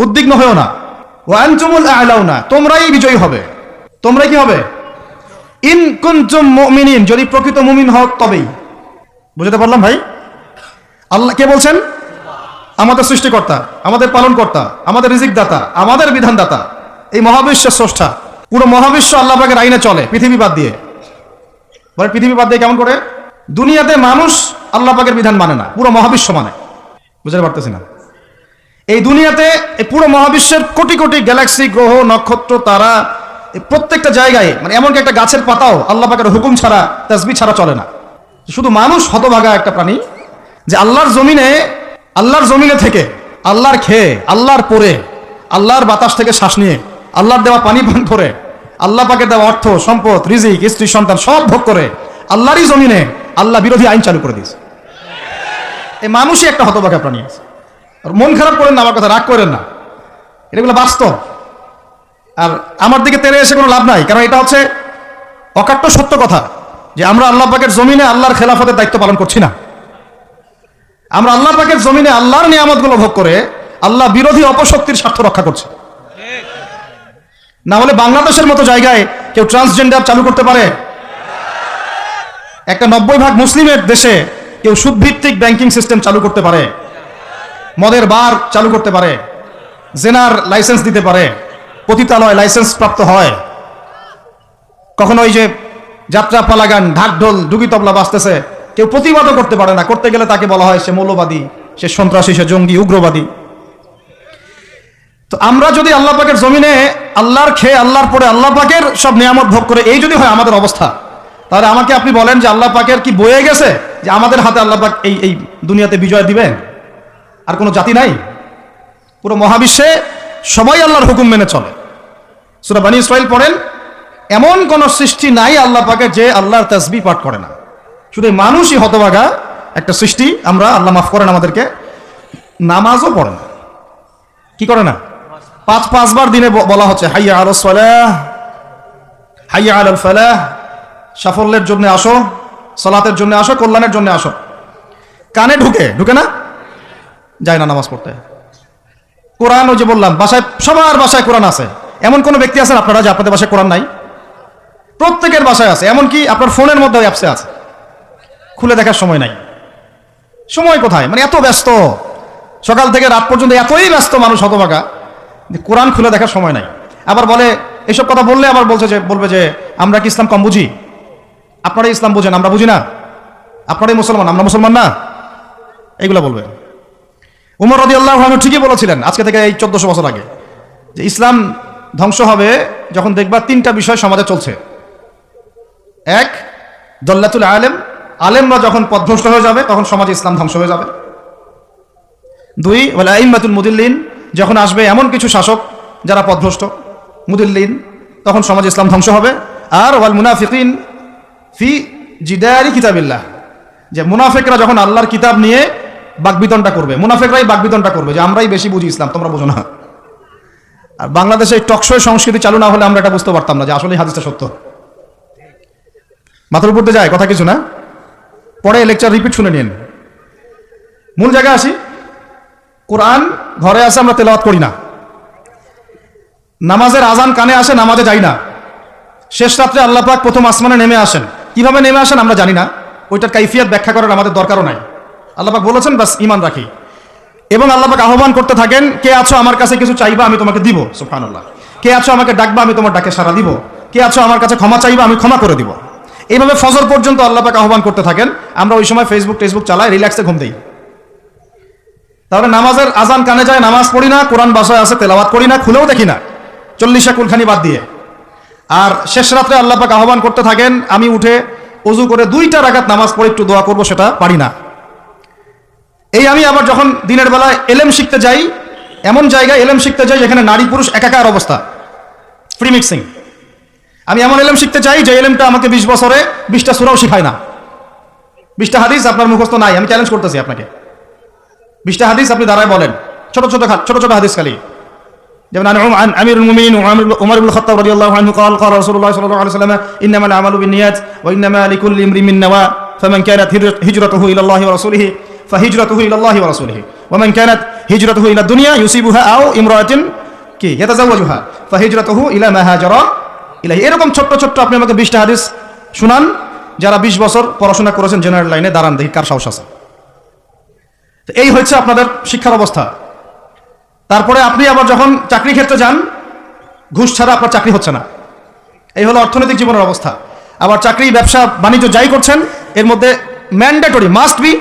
উদ্বিগ্ন হয়েও না। ওয়া আনতুমুল আ'লাউনা, তোমরাই বিজয়ী হবে। তোমরাই কি হবে? ইন কুনতুম মুমিনিন, যদি প্রকৃত মুমিন হও তবেই। বুঝতে পারলাম ভাই? আল্লাহ কে বলছেন? আমাদের সৃষ্টিকর্তা, আমাদের পালনকর্তা, আমাদের রিজিক দাতা, আমাদের বিধানদাতা, এই মহাবিশ্বের স্রষ্টা। পুরো মহাবিশ্ব আল্লাহ পাকের আইনে চলে, পৃথিবী বাদ দিয়ে। বলে পৃথিবী বাদ দিয়ে কেমন করে? দুনিয়াতে মানুষ আল্লাহ পাকের বিধান মানে না, পুরো মহাবিশ্ব মানে। বুঝতে পারতেছি না? এই দুনিয়াতে এই পুরো মহাবিশ্বের কোটি কোটি গ্যালাক্সি, গ্রহ, নক্ষত্র, তারা, প্রত্যেকটা জায়গায়, মানে এমনকি একটা গাছের পাতাও আল্লাহ পাকের হুকুম ছাড়া, তাসবিহ ছাড়া চলে না। শুধু মানুষ হতভাগা একটা প্রাণী, যে আল্লাহর জমিনে থেকে, আল্লাহর খেয়ে, আল্লাহর পরে, আল্লাহর বাতাস থেকে শ্বাস নিয়ে, আল্লাহর দেওয়া পানি পান করে, আল্লাহ পাকের দেওয়া অর্থ, সম্পদ, রিজিক, স্ত্রী, সন্তান সব ভোগ করে আল্লাহরই জমিনে আল্লাহ বিরোধী আইন চালু করে দিয়েছে। এই মানুষই একটা হতভাগা প্রাণী আছে। আর মন খারাপ করেন না, আমার কথা রাগ করেন না, এগুলো বাস্তব। আর আমার দিকে তেড়ে এসে কোনো লাভ নাই, কারণ এটা হচ্ছে অকাট্য সত্য কথা, যে আমরা আল্লাহ পাকের জমিনে আল্লাহর খেলাফতের দায়িত্ব পালন করছি না। আমরা আল্লাহ পাকের জমিনে আল্লাহর নিয়ামতগুলো ভোগ করে আল্লাহ বিরোধী অপশক্তির স্বার্থ রক্ষা করছি। না হলে বাংলাদেশের মতো জায়গায় কেউ ট্রান্সজেন্ডার চালু করতে পারে? একটা 90% মুসলিমের দেশে কেউ সুদভিত্তিক ব্যাংকিং সিস্টেম চালু করতে পারে? মদের বার চালু করতে পারে? জেনার লাইসেন্স দিতে পারে? পতিতালয় লাইসেন্স প্রাপ্ত হয়? কখনো ওই যে যাত্রা, পালাগান, ঢাক ঢোল, ডুগি তবলা বাজতেছে, কেউ প্রতিবাদও করতে পারে না। করতে গেলে তাকে বলা হয় সে মৌলবাদী, সে সন্ত্রাসী, সে জঙ্গি, উগ্রবাদী। তো আমরা যদি আল্লাহ পাকের জমিনে আল্লাহর খেয়ে, আল্লাহর পরে, আল্লাহ পাকের সব নিয়ামত ভোগ করে এই যদি হয় আমাদের অবস্থা, তাহলে আমাকে আপনি বলেন যে আল্লাহ পাকের কি বয়ে গেছে যে আমাদের হাতে আল্লাহ পাক এই দুনিয়াতে বিজয় দিবেন? আর কোনো জাতি নাই? পুরো মহাবিশ্বে সবাই আল্লাহর হুকুম মেনে চলে। সূরা বনী ইসরাঈল পড়েন, এমন কোন সৃষ্টি নাই আল্লাহ পাকের যে আল্লাহর তাসবিহ পাঠ করে না। শুধু মানুষই হতভাগা একটা সৃষ্টি। আমরা, আল্লাহ মাফ করেন আমাদেরকে, নামাজও পড়ে না। কি করে না? পাঁচবার দিনে বলা হচ্ছে হাইয়া আলাস সালাহ, হাইয়া আলাল ফালাহ, সাফল্যের জন্য আসো, সালাতের জন্য আসো, কল্যাণের জন্য আসো। কানে ঢুকে না? যায় না নামাজ পড়তে। কোরআন, ওই যে বললাম, বাসায়, সবার বাসায় কোরআন আছে। এমন কোন ব্যক্তি আছেন আপনারা যে আপনাদের বাসায় কোরআন নাই? প্রত্যেকের বাসায় আছে। এমনকি আপনার ফোনের মধ্যে অ্যাপসে আছে, খুলে দেখার সময় নাই। সময় কোথায়? মানে এত ব্যস্ত, সকাল থেকে রাত পর্যন্ত এতই ব্যস্ত মানুষ হতভাগা, কোরআন খুলে দেখার সময় নাই। আবার বলে, এসব কথা বললে আবার বলবে যে আমরা কি ইসলাম কম বুঝি? আপনারাই ইসলাম বুঝেন, আমরা বুঝি না? আপনারাই মুসলমান, আমরা মুসলমান না? এইগুলো বলবে। উমর রাদিয়াল্লাহু আনহু ঠিকই বলেছিলেন আজকে থেকে এই 1400 বছর আগে, যে ইসলাম ধ্বংস হবে যখন দেখবা তিনটা বিষয় সমাজে চলছে। এক, দল্লাতুল আলেম, আলেমরা যখন পথভ্রষ্ট হয়ে যাবে তখন সমাজে ইসলাম ধ্বংস হয়ে যাবে। দুই, ওয়াল আইম্মাতুল মুদিল্লিন, যখন আসবে এমন কিছু শাসক যারা পথভ্রষ্ট, মুদিল্লিন, তখন সমাজে ইসলাম ধ্বংস হবে। আর ওয়াল মুনাফিকিন ফি জিদারি কিতাবিল্লাহ, যে মুনাফিকরা যখন আল্লাহর কিতাব নিয়ে বাকবিতণ্ডা করবে, মুনাফিকরাই বাকবিতণ্ডা করবে যে আমরাই বেশি বুঝি ইসলাম, তোমরা বুঝো না। আর বাংলাদেশে টকশো সংস্কৃতি চালু না হলে আমরা এটা বুঝতে পারতাম না যে আসলে হাদিসটা সত্য। মাথার উপর দিয়ে যায় কথা কিছু না, পরে লেকচার রিপিট শুনে নিন। মূল জায়গায় আসি। কোরআন ঘরে আসে, আমরা তেলাওয়াত করি না। নামাজের আজান কানে আসে, নামাজে যাই না। শেষ রাত্রে আল্লাহ পাক প্রথম আসমানে নেমে আসেন। কিভাবে নেমে আসেন আমরা জানি না, ওইটার কাইফিয়াত ব্যাখ্যা করার আমাদের দরকারও নাই। আল্লাহ পাক বলেছেন, বাস ঈমান রাখি। এবং আল্লাহ পাক আহ্বান করতে থাকেন, কে আছো আমার কাছে কিছু চাইবা, আমি তোমাকে দিব। সুবহানাল্লাহ। কে আছো আমাকে ডাকবা, আমি তোমার ডাকে সাড়া দিব। কে আছো আমার কাছে ক্ষমা চাইবা, আমি ক্ষমা করে দিব। এইভাবে ফজর পর্যন্ত আল্লাহ পাক আহ্বান করতে থাকেন। আমরা ওই সময় ফেসবুক চালাই, রিল্যাক্সে ঘুম দেই। তাহলে নামাজের আজান কানে যায়, নামাজ পড়ি না, কোরআন বাসায় আছে, তেলাওয়াত করি না, খুলেও দেখি না, 40 কুলখানি বাদ দিয়ে। আর শেষ রাত্রে আল্লাহ পাক আহ্বান করতে থাকেন, আমি উঠে ওযু করে 2টা রাকাত নামাজ পড়ে একটু দোয়া করব, সেটা পারি না। এই আমি আবার যখন দিনের বেলায় এলেম শিখতে যাই, এমন জায়গায় এলেম শিখতে যাই যেখানে নারী পুরুষ একাকার অবস্থা, ফ্রি মিক্সিং। আমি এমন এলেম শিখতে চাই যে এলেমটা আমাকে 20 বছরে 20টা সূরাও শিখায় না। 20টা হাদিস আপনার মুখস্থ নাই, আমি চ্যালেঞ্জ করতেছি আপনাকে। 20টা হাদিস আপনি দাঁড়ায় বলেন, ছোট ছোট হাদিস খালি। যেমন আমিরুল মুমিনিন উমর ইবনে খাত্তাব রাদিয়াল্লাহু আনহু قال قال رسول الله صلى الله عليه وسلم انما الاعمال بالنيات وانما لكل امرئ ما نوى فمن كانت هجرته الى الله ورسوله فهجرته الى الله ورسوله ওয়ামান কানাত হিজরাতুহু ইলা দুনিয়া ইউসিবুহা আও ইমরাআতিন কি ইয়াতাজাওয়াজুহা ফাহিজরাতুহু ইলা মা হাজারা ইলাইহি। এরকম ছোট্ট ছোট্ট আপনি আমাকে 20টা হাদিস শুনান, যারা 20 বছর পড়াশোনা করেছেন জেনারেল লাইনে, দাঁড়ান দেখি কার সাহস আছে। তো এই হচ্ছে আপনাদের শিক্ষার অবস্থা। তারপরে আপনি আবার যখন চাকরি ক্ষেত্রে যান, ঘুষ ছাড়া আপনার চাকরি হচ্ছে না। এই হলো অর্থনৈতিক জীবনের অবস্থা। আবার চাকরি, ব্যবসা, বাণিজ্য যাই করছেন, এর মধ্যে ম্যান্ডেটরি মাস্ট বি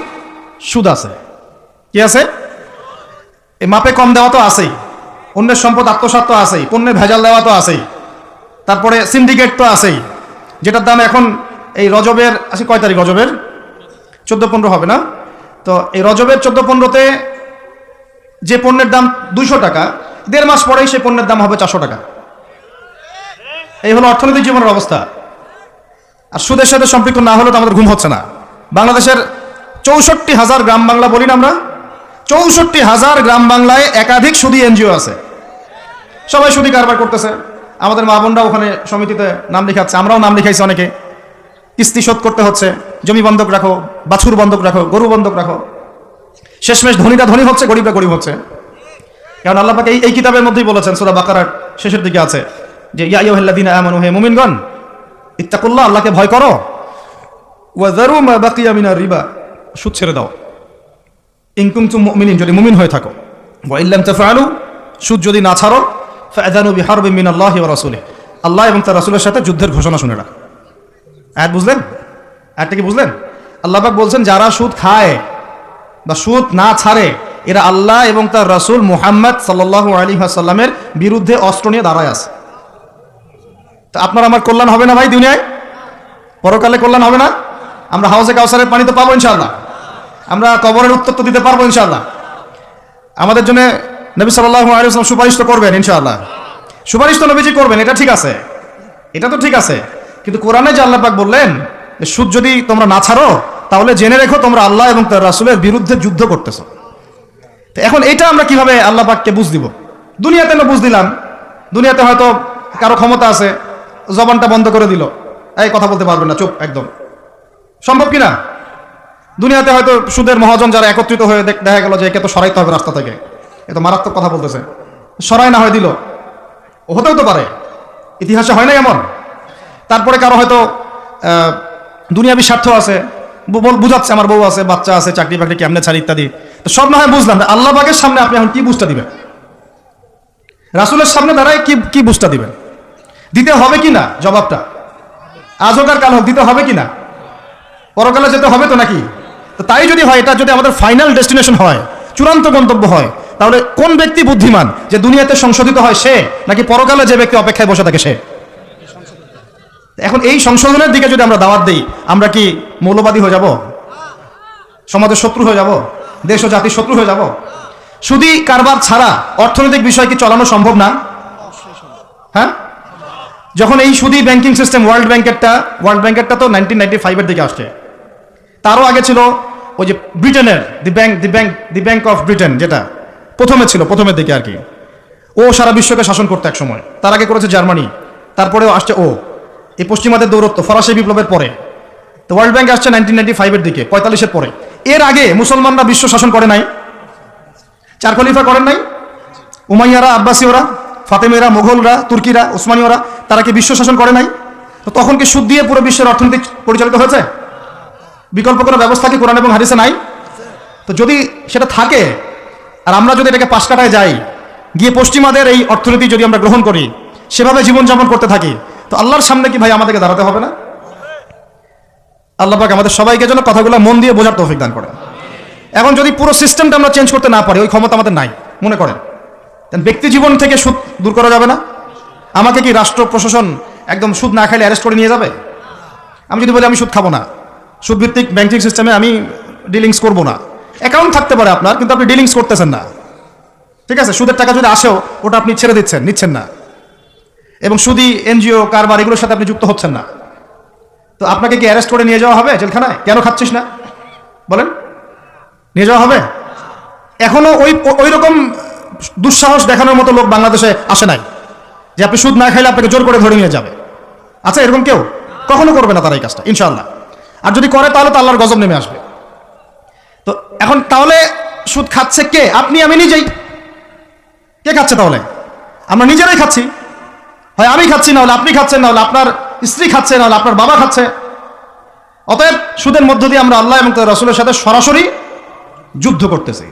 সুদ আছে। কি আছে? এই মাপে কম দেওয়া তো আছেই, অন্যের সম্পদ আত্মসাৎ তো আছেই, পণ্যের ভেজাল দেওয়া তো আছেই, তারপরে সিন্ডিকেট তো আছেই, যেটার দাম এখন এই রজবের আছে কয় তারিখ, রজবের 14-15 হবে না? তো এই রজবের 14-15-তে যে পণ্যের দাম 200 টাকা, 1.5 মাস পরেই সেই পণ্যের দাম হবে 400 টাকা। এই হলো অর্থনৈতিক জীবনের অবস্থা। আর সুদের সাথে সম্পৃক্ত না হলে তো আমাদের ঘুম হচ্ছে না। বাংলাদেশের 64,000 গ্রাম বাংলা বলি না আমরা, 64,000 গ্রাম বাংলায় একাধিক সুদী এনজিও আছে, সবাই সুদী কারবার করতেছে। আমাদের মা বোনরা ওখানে সমিতিতে নাম লিখাচ্ছে, আমরাও নাম লিখাইছি অনেকে। কিস্তি শোধ করতে হচ্ছে, জমি বন্ধক রাখো, বাছুর বন্ধক রাখো, গরু বন্ধক রাখো। শেষমেশ ধনীরা ধনী হচ্ছে, গরিবরা গরিব হচ্ছে। কারণ আল্লাহ পাক এই কিতাবের মধ্যেই বলেছেন, সূরা বাকারার শেষের দিকে আছে যে ইয়া আইয়ুহাল্লাযীনা আমানু, হে মুমিনগণ, ইত্তাকুল্লাহ, আল্লাহকে ভয় করো, ওয়া যারু মা বাকিয়া মিনার রিবা, সুদ ছেড়ে দাও, ইন কুনতুম মুমিনিন, যদি মুমিন হয়ে থাকো, ওয়া ইল্লাম তাফআলু, সুদ যদি না ছাড়ো, ফাআযানু বিহারবিন মিনাল্লাহি ওয়া রাসূলিহি, আল্লাহ এবং তার রাসূলের সাথে যুদ্ধের ঘোষণা শুনে রাখ। আয়াত বুঝলেন? আয়াতটা কি বুঝলেন? আল্লাহ পাক বলছেন যারা সুদ খায় বা সুদ না ছাড়ে, এরা আল্লাহ এবং তার রাসূল মুহাম্মদ সাল্লাল্লাহু আলাইহি ওয়াসাল্লামের বিরুদ্ধে অস্ত্র নিয়ে দাঁড়ায় আছে। তো আপনার আমার কল্যাণ হবে না ভাই দুনিয়ায়? পরকালে কল্যাণ হবে না? আমরা হাউজে কাউসারের পানি তো পাবো ইনশাআল্লাহ, আমরা কবরের উত্তর তো দিতে পারবো ইনশাআল্লাহ। আমাদের জন্য নবী সাল্লাল্লাহু আলাইহি ওয়াসাল্লাম সুপারিশ তো করবেন ইনশাআল্লাহ, সুপারিশ তো নবীজি করবেন, এটা ঠিক আছে, এটা তো ঠিক আছে। কিন্তু কোরআনে যে আল্লাহ পাক বললেন যে সুদ যদি তোমরা না ছাড়ো, তাহলে জেনে রেখো তোমরা আল্লাহ এবং তার রাসূলের বিরুদ্ধে যুদ্ধ করতেছো। তো এখন এটা আমরা কিভাবে আল্লাহ পাককে বুঝ দিব? দুনিয়াতে না বুঝ দিলাম, দুনিয়াতে হয়তো কারো ক্ষমতা আছে, জবানটা বন্ধ করে দিল, এই কথা বলতে পারবেন না, চুপ একদম, সম্ভব কিনা? দুনিয়াতে হয়তো সুদের মহাজন যারা একত্রিত হয়ে দেখা গেল যে একে তো সরাইতে হবে রাস্তা থেকে, এত মারাত্মক কথা বলতেছে, সরাই না হয় দিল, হতেও তো পারে, ইতিহাসে হয় না এমন। তারপরে কারো হয়তো দুনিয়াবি স্বার্থ আছে, বুঝাচ্ছে আমার বউ আছে, বাচ্চা আছে, চাকরি বাকরি কেমনে ছাড়ি ইত্যাদি। তো সব না হয় বুঝলাম, আল্লাহ পাকের সামনে আপনি এখন কি বুঝটা দিবেন? রাসূলের সামনে দাঁড়ায় কি বুঝটা দিবেন? দিতে হবে কি না জবাবটা? আজ হোক আর কাল হোক দিতে হবে কি না? পরকালে যেতে হবে তো নাকি? তো তাই যদি হয়, এটা যদি আমাদের ফাইনাল ডেস্টিনেশন হয়, চূড়ান্ত গন্তব্য হয়, তাহলে কোন ব্যক্তি বুদ্ধিমান, যে দুনিয়াতে সংশোধিত হয় সে, নাকি পরকালে যে ব্যক্তি অপেক্ষায় বসে থাকে সে? এখন এই সংশোধনের দিকে যদি আমরা দাওয়াত দিই, আমরা কি মৌলবাদী হয়ে যাব? সমাজের শত্রু হয়ে যাব? দেশ ও জাতির শত্রু হয়ে যাব? সুদী কারবার ছাড়া অর্থনৈতিক বিষয় কি চালানো সম্ভব না? হ্যাঁ, যখন এই সুদী ব্যাংকিং সিস্টেম, ওয়ার্ল্ড ব্যাংকেরটা তো 1995-এর দিকে আসছে, তারও আগে ছিল ওই যে ব্রিটেনের দি ব্যাংক অফ ব্রিটেন, যেটা প্রথমে ছিল, প্রথমের দিকে আর কি। ও সারা বিশ্বকে শাসন করতে এক সময়, তার আগে করেছে জার্মানি, তারপরেও আসছে ও, এই পশ্চিমাদের দৌরত্ব ফরাসি বিপ্লবের পরে। তো ওয়ার্ল্ড ব্যাংক আসছে 1995-এর দিকে, 45-এর পরে। এর আগে মুসলমানরা বিশ্ব শাসন করে নাই? 4 খলিফা করেন নাই? উমাইয়ারা, আব্বাসীয়রা, ফাতেমিরা, মুঘলরা, তুর্কিরা, উসমানীয়রা, তারা কি বিশ্ব শাসন করে নাই? তো তখন কি সুদ দিয়ে পুরো বিশ্বের অর্থনীতি পরিচালিত হয়েছে? বিকল্প কোনো ব্যবস্থা কি কোরআন এবং হাদিসে নাই? তো যদি সেটা থাকে, আর আমরা যদি এটাকে পাশ কাটায় যাই, গিয়ে পশ্চিমাদের এই অর্থনীতি যদি আমরা গ্রহণ করি, সেভাবে জীবনযাপন করতে থাকি, তো আল্লাহর সামনে কি ভাই আমাদেরকে দাঁড়াতে হবে না? আল্লাহ পাক আমাদের সবাইকে যেন কথাগুলো মন দিয়ে বোঝার তৌফিক দান করেন। এখন যদি পুরো সিস্টেমটা আমরা চেঞ্জ করতে না পারি, ওই ক্ষমতা আমাদের নাই মনে করেন, ব্যক্তি জীবন থেকে সুদ দূর করা যাবে না? আমাকে কি রাষ্ট্র প্রশাসন একদম সুদ না খাইলে অ্যারেস্ট করে নিয়ে যাবে? আমি যদি বলি আমি সুদ খাবো না, সুদ ভিত্তিক ব্যাংকিং সিস্টেমে আমি ডিলিংস করবো না, অ্যাকাউন্ট থাকতে পারে আপনার, কিন্তু আপনি ডিলিংস করতেছেন না, ঠিক আছে? সুদের টাকা যদি আসেও, ওটা আপনি ছেড়ে নিচ্ছেন না, এবং সুদী এনজিও কারবার এগুলোর সাথে আপনি যুক্ত হচ্ছেন না, তো আপনাকে কি অ্যারেস্ট করে নিয়ে যাওয়া হবে জেলখানায়? কেন খাচ্ছিস না বলেন? নিয়ে যাওয়া হবে? এখনো ওই রকম দুঃসাহস দেখানোর মতো লোক বাংলাদেশে আসে নাই যে আপনি সুদ না খাইলে আপনাকে জোর করে ধরে নিয়ে যাবে। আচ্ছা, এরকম কেউ কখনো করবে না তারা এই কাজটা ইনশাআল্লাহ। আর যদি করে তাহলে তো আল্লাহর গজব নেমে আসবে। তো এখন তাহলে সুদ খাচ্ছে কে? আপনি, আমি নিজেই। কে খাচ্ছে তাহলে? আমরা নিজেরাই খাচ্ছি। হয় আমি খাচ্ছি, না হলে আপনি খাচ্ছেন, না হলে আপনার স্ত্রী খাচ্ছে, না হলে আপনার বাবা খাচ্ছে। অতএব সুদের মধ্য দিয়ে আমরা আল্লাহ এবং তার রাসূলের সাথে সরাসরি যুদ্ধ করতেছি।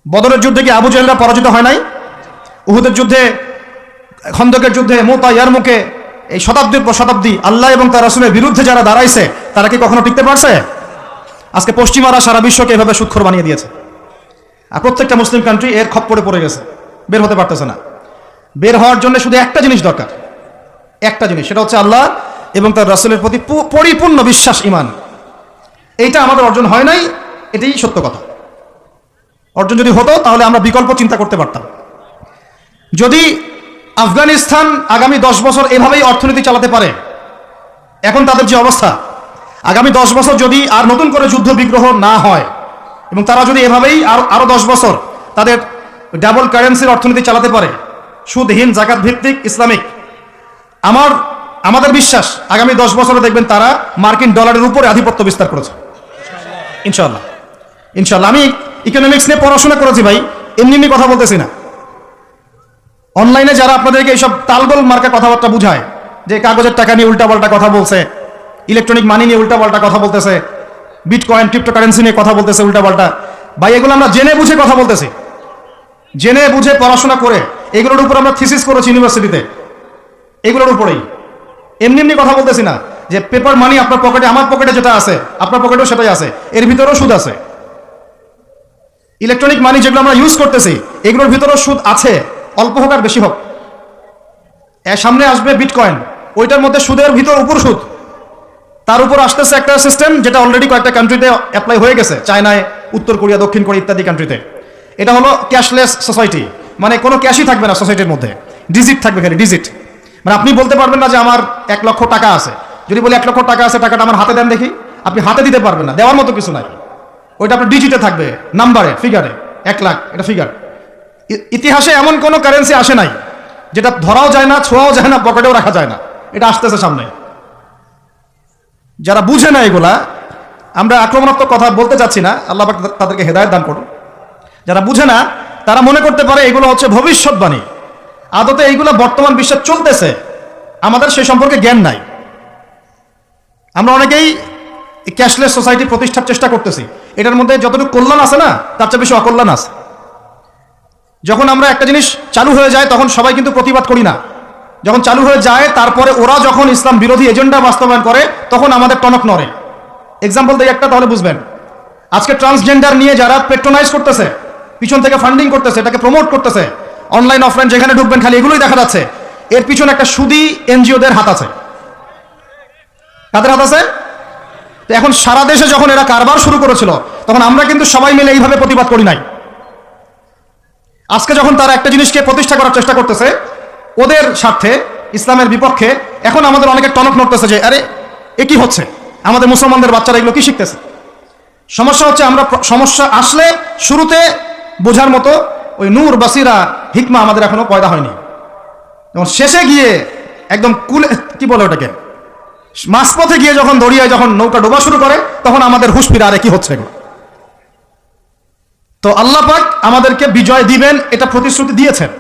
বদরের যুদ্ধে কি আবু জাহেলরা পরাজিত হয় নাই? উহুদের যুদ্ধে, খন্দকের যুদ্ধে, মুতা, ইয়ারমুকে, এই শতাব্দীর পর শতাব্দী আল্লাহ এবং তার রাসূলের বিরুদ্ধে যারা দাঁড়াইছে তারা কি কখনো টিকতে পারছে? আজকে পশ্চিমারা সারা বিশ্বকে এভাবে সুদখোর বানিয়ে দিয়েছে, আর প্রত্যেকটা মুসলিম কান্ট্রি এর খপ্পরে পড়ে গেছে, বের হতে পারতেছে না। বের হওয়ার জন্য শুধু একটা জিনিস দরকার, একটা জিনিস, সেটা হচ্ছে আল্লাহ এবং তার রাসূলের প্রতি পরিপূর্ণ বিশ্বাস, ঈমান। এইটা আমাদের অর্জন হয় নাই, এটাই সত্য কথা। অর্জন যদি হতো তাহলে আমরা বিকল্প চিন্তা করতে পারতাম। যদি আফগানিস্তান আগামী 10 বছর এভাবেই অর্থনীতি চালাতে পারে, এখন তাদের যে অবস্থা, আগামী 10 বছর যদি আর নতুন করে যুদ্ধ বিগ্রহ না হয় এবং তারা যদি এভাবেই আরো 10 বছর তাদের ডাবল কারেন্সির অর্থনীতি চালাতে পারে, সুদহীন, জাকাত ভিত্তিক, ইসলামিক, আমাদের বিশ্বাস আগামী 10 বছরে দেখবেন তারা মার্কিন ডলারের উপরে আধিপত্য বিস্তার করেছে, ইনশাআল্লাহ। ইনশাআল্লাহ। আমি ইকোনমিক্স নিয়ে পড়াশোনা করেছি ভাই, এমনি এমনি কথা বলতেছি না। অনলাইনে যারা আপনাদেরকে এইসব তালগোল মার্কা কথাবার্তা বুঝায়, যে কাগজের টাকা নিয়ে উল্টাপাল্টা কথা বলছে, ইলেকট্রনিক মানি নিয়ে উল্টাপাল্টা কথা বলতেছে, বিটকয়েন, ক্রিপ্টোকারেন্সি নিয়ে কথা বলতেছে উল্টাপাল্টা, ভাই এগুলো আমরা জেনে বুঝে কথা বলতেছি, জেনে বুঝে পড়াশোনা করে। এগুলোর উপর আমরা থিসিস করেছি ইউনিভার্সিটিতে, এগুলোর উপরেই। এমনি এমনি কথা বলতেছি না যে পেপার মানি আপনার পকেটে, আমার পকেটে যেটা আছে আপনার পকেটেও সেটাই আছে, এর ভিতরেও সুদ আছে। ইলেকট্রনিক মানি যেগুলো আমরা ইউজ করতেছি এগুলোর ভিতরেও সুদ আছে, অল্প হোক আর বেশি হোক। এর সামনে আসবে বিটকয়েন, ওইটার মধ্যে সুদের ভিতর উপর সুদ, তার উপর আসতেছে একটা সিস্টেম যেটা অলরেডি কয়েকটা কান্ট্রিতে অ্যাপ্লাই হয়ে গেছে, চায়নায়, উত্তর কোরিয়া, দক্ষিণ কোরিয়া ইত্যাদি কান্ট্রিতে। এটা হলো ক্যাশলেস সোসাইটি, মানে কোনো ক্যাশই থাকবে না সোসাইটির মধ্যে, ডিজিট থাকবে, খালি ডিজিট। মানে আপনি বলতে পারবেন না যে আমার 1 লক্ষ টাকা আছে, যদি বলি 1 লক্ষ টাকা আছে, টাকাটা আমার হাতে দেন দেখি, আপনি হাতে দিতে পারবেন না, দেওয়ার মতো কিছু নাই। ওইটা আপনার ডিজিটে থাকবে, নাম্বারে, ফিগারে, 1 লাখ, এটা ফিগার। ইতিহাসে এমন কোনো কারেন্সি আসে নাই যেটা ধরাও যায় না, ছোঁয়াও যায় না, পকেটেও রাখা যায় না। এটা আসতেছে সামনে। যারা বুঝে না এগুলা, আমরা আক্রমণাত্মক কথা বলতে চাচ্ছি না, আল্লাহ পাক তাদেরকে হেদায়েত দান করুন। যারা বুঝে না তারা মনে করতে পারে এগুলো হচ্ছে ভবিষ্যৎবাণী, আদতে এইগুলো বর্তমান বিশ্বে চলতেছে, আমাদের সেই সম্পর্কে জ্ঞান নাই। আমরা অনেকেই ক্যাশলেস সোসাইটি প্রতিষ্ঠার চেষ্টা করতেছি, এটার মধ্যে যতটুকু কল্যাণ আছে না তার চেয়ে বেশি অকল্যাণ আছে। যখন আমরা একটা জিনিস চালু হয়ে যায় তখন সবাই কিন্তু প্রতিবাদ করি না, যখন চালু হয়ে যায় তারপরে ওরা যখন ইসলাম বিরোধী এজেন্ডা বাস্তবায়ন করে তখন আমাদের টনক নড়ে। এক্সাম্পল দিই একটা, তাহলে বুঝবেন। আজকে ট্রান্সজেন্ডার নিয়ে যারা পেট্রোনাইজ করতেছে, পিছন থেকে ফান্ডিং করতেছে, এটাকে প্রমোট করতেছে, অনলাইন অফলাইন যেখানে ঢুকবেন খালি এগুলোই দেখা যাচ্ছে, এর পিছনে একটা সুদী এনজিওদের হাত আছে। কাদের হাত আছে? তো এখন সারা দেশে যখন এরা কারবার শুরু করেছিল তখন আমরা কিন্তু সবাই মিলে এইভাবে প্রতিবাদ করি নাই। আজকে যখন তারা একটা জিনিসকে প্রতিষ্ঠা করার চেষ্টা করতেছে ওদের স্বার্থে, ইসলামের বিপক্ষে, এখন আমাদের অনেকের টনক নড়তেছে যে আরে এ কি হচ্ছে, আমাদের মুসলমানদের বাচ্চারা এগুলো কি শিখতেছে। সমস্যা হচ্ছে আমরা সমস্যা আসলে শুরুতে বোঝার মতো ওই নূর, বাসিরা, হিকমা আমাদের এখনো পয়দা হয়নি। যেমন শেষে গিয়ে একদম কুলে, কি বলে ওটাকে, মাঝপথে গিয়ে যখন দড়িয়ায় যখন নৌকা ডোবা শুরু করে তখন আমাদের হুঁশ ফিরে, আরে কি হচ্ছে এগুলো। তো আল্লাহ পাক আমাদেরকে বিজয় দিবেন এটা প্রতিশ্রুতি দিয়েছেন,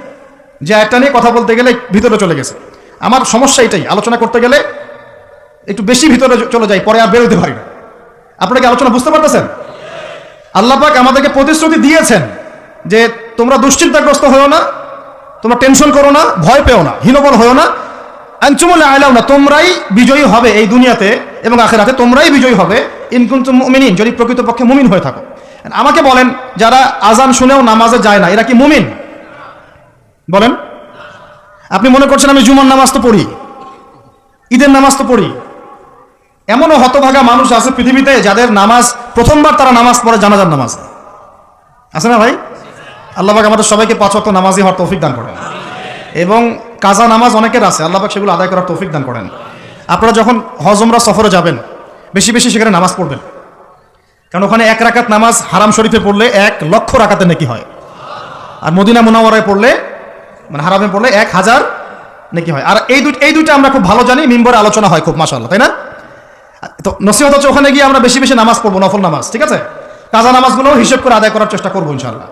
যে একটা নিয়ে কথা বলতে গেলে ভিতরে চলে গেছে। আমার সমস্যা এটাই, আলোচনা করতে গেলে একটু বেশি ভিতরে চলে যাই, পরে আর বেরোতে পারি না। আপনারা কি আলোচনা বুঝতে পারতেছেন? আল্লাহ পাক আমাদেরকে প্রতিশ্রুতি দিয়েছেন যে তোমরা দুশ্চিন্তাগ্রস্ত হও না, তোমরা টেনশন করো না, ভয় পেও না, হীনবল হও না, আনতুমুল আ'লাউনা, তোমরাই বিজয়ী হবে এই দুনিয়াতে এবং আখিরাতে, তোমরাই বিজয়ী হবে ইন কুনতুম মুমিনিন, যদি প্রকৃতপক্ষে মুমিন হয়ে থাকো। আমাকে বলেন, যারা আজান শুনেও নামাজে যায় না এরা কি মুমিন? বলেন। আপনি মনে করছেন আমি জুমার নামাজ তো পড়ি, ঈদের নামাজ তো পড়ি। এমনও হতভাগা মানুষ আছে পৃথিবীতে যাদের নামাজ প্রথমবার তারা নামাজ পড়ে জানাজার নামাজ, আছে না ভাই? আল্লাহ পাক আমাদের সবাইকে 5 ওয়াক্ত নামাজি হওয়ার তৌফিক দান করেন, এবং কাজা নামাজ অনেকের আছে, আল্লাহ পাক সেগুলো আদায় করার তৌফিক দান করেন। আপনারা যখন হজ উমরা সফরে যাবেন বেশি বেশি সেখানে নামাজ পড়বেন, কারণ ওখানে 1 রাকাত নামাজ হারাম শরীফে পড়লে 1 লক্ষ রাকাতের নেকি হয়, আর মদিনা মুনাওয়ারায় পড়লে, মানে হারামে পড়লে 1000 নেকি হয়। আর এই দুইটা আমরা খুব ভালো জানি, মিম্বরে আলোচনা হয় খুব, মাশাআল্লাহ, তাই না? তো নসিহত হচ্ছে ওখানে গিয়ে আমরা বেশি বেশি নামাজ পড়বো, নফল নামাজ, ঠিক আছে? কাজা নামাজগুলো হিসেব করে আদায় করার চেষ্টা করবো ইনশাআল্লাহ।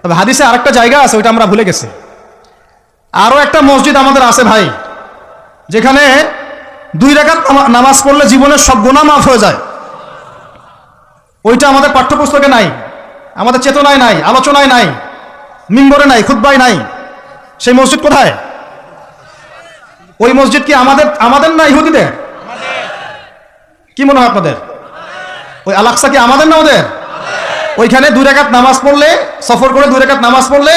তবে হাদিসে আরেকটা জায়গা আছে, ওইটা আমরা ভুলে গেছি। আরো একটা মসজিদ আমাদের আছে ভাই, যেখানে 2 রাকাত নামাজ পড়লে জীবনের সব গুনাহ মাফ হয়ে যায়। ওইটা আমাদের পাঠ্যপুস্তকে নাই, আমাদের চেতনায় নাই, আলোচনায় নাই, মিম্বরে নাই, খুতবায় নাই। সেই মসজিদ কোথায়? ওই মসজিদ কি আমাদের না ইহুদিদের? কি মনে হয় আপনাদের? ওই আল আকসা কি আমাদের না ওদের? ওইখানে 2 রাকাত নামাজ পড়লে, সফর করে 2 রাকাত নামাজ পড়লে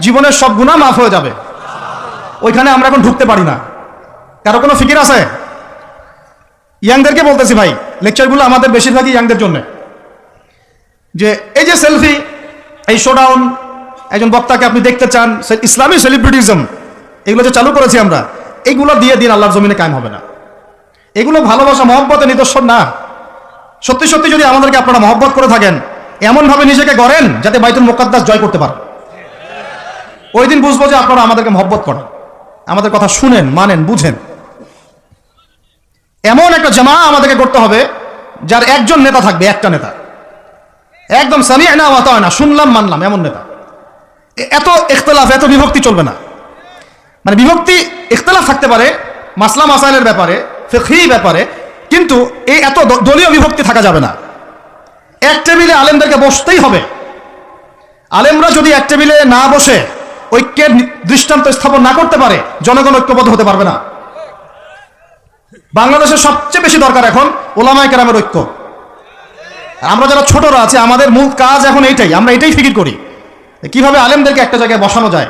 জীবনের সব গুনাহ মাফ হয়ে যাবে। ওইখানে আমরা এখন ঢুকতে পারি না। কারো কোনো ফিকির আছে? ইয়াংদেরকে বলতেছি ভাই, লেকচারগুলো আমাদের বেশিরভাগই ইয়াংদের জন্য। যে এই যে সেলফি, এই শোডাউন, একজন বক্তাকে আপনি দেখতে চান, ইসলামী সেলিব্রিটিজম, এগুলো যে চালু করেছি আমরা, এইগুলো দিয়ে দিন আল্লাহর জমিনে কায়েম হবে না। এগুলো ভালোবাসা মহব্বতের নিদর্শন না। সত্যি সত্যি যদি আমাদেরকে আপনারা মহব্বত করে থাকেন, এমনভাবে নিজেকে গড়েন যাতে বাইতুল মুকাদ্দাস জয় করতে পারেন। ওই দিন বুঝবো যে আপনারা আমাদেরকে মহব্বত করেন, আমাদের কথা শুনেন, মানেন, বুঝেন। এমন একটা জামা আমাদেরকে করতে হবে যার একজন নেতা থাকবে, একটা নেতা, একদম সামি'না ওয়া আতা'না, শুনলাম মানলাম এমন নেতা। এত ইখতিলাফ, এত বিভক্তি চলবে না। মানে বিভক্তি, ইখতিলাফ থাকতে পারে মাসলা মাসাইলের ব্যাপারে, ফিকহি ব্যাপারে, কিন্তু এই এত দলীয় বিভক্তি থাকা যাবে না। এক টেবিলে আলেমদেরকে বসতেই হবে। আলেমরা যদি এক টেবিলে না বসে ঐক্যের দৃষ্টান্ত স্থাপন না করতে পারে, জনগণ ঐক্যবদ্ধ হতে পারবে না। বাংলাদেশের সবচেয়ে বেশি দরকার এখন উলামায়ে কেরামের ঐক্য। আমরা যারা ছোটরা আছি, আমাদের মূল কাজ এখন এইটাই, আমরা এটাই ফিকির করি কিভাবে আলেমদেরকে একটা জায়গায় বসানো যায়।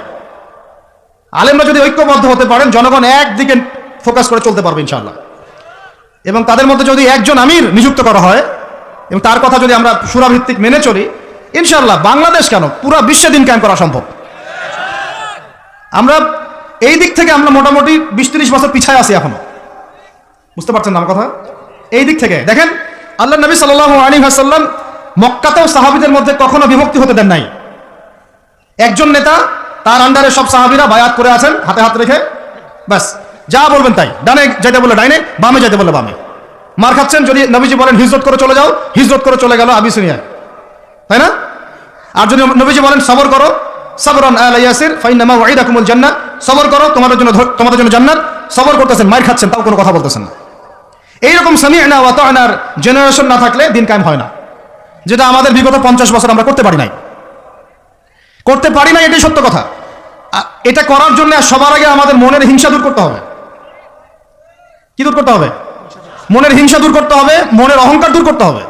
আলেমরা যদি ঐক্যবদ্ধ হতে পারেন, জনগণ একদিকে ফোকাস করে চলতে পারবে ইনশাআল্লাহ। এবং তাদের মধ্যে যদি একজন আমির নিযুক্ত করা হয় এবং তার কথা যদি আমরা সূরাভিত্তিক মেনে চলি, ইনশাআল্লাহ বাংলাদেশ কেন, পুরো বিশ্বে দিন কায়েম করা সম্ভব। আমরা এই দিক থেকে আমরা মোটামুটি 20-30 বছর পিছায় আছি এখনো। বুঝতে পারছেন না আমার কথা? এই দিক থেকে দেখেন, আল্লাহ নবী সাল্লাল্লাহু আলাইহি ওয়াসাল্লাম মক্কাতেও সাহাবীদের মধ্যে কখনো বিভক্তি হতে দেন নাই। একজন নেতা, তার আন্ডারে সব সাহাবীরা বায়াত করে আছেন, হাতে হাত রেখে, ব্যাস যা বলবেন তাই। ডানে যেতে বলে ডাইনে, বামে যেতে বলে বামে। মার খাচ্ছেন, যদি নবীজি বলেন হিজরত করে চলে যাও, হিজরত করে চলে গেল আবিসিনিয়ায়, তাই না? আর যদি নবীজি বলেন সবর করো, সাবরান আলা ইয়াসির ফাইন্নামা ওয়াইদাকুমুল জান্নাহ, সবর করো, তোমাদের জন্য জান্নাত, সবর করতেছেন, মার খাচ্ছেন, তাও কোনো কথা বলতেছেন না। এইরকম সামি'না ওয়া আতা'নার জেনারেশন না থাকলে দিন কায়েম হয় না, যেটা আমাদের বিগত 50 বছর আমরা করতে পারি নাই। এটাই সত্য কথা। এটা করার জন্য সবার আগে আমাদের মনের হিংসা দূর করতে হবে। কি দূর করতে হবে? মনের হিংসা দূর করতে হবে, মনের অহংকার দূর করতে হবে,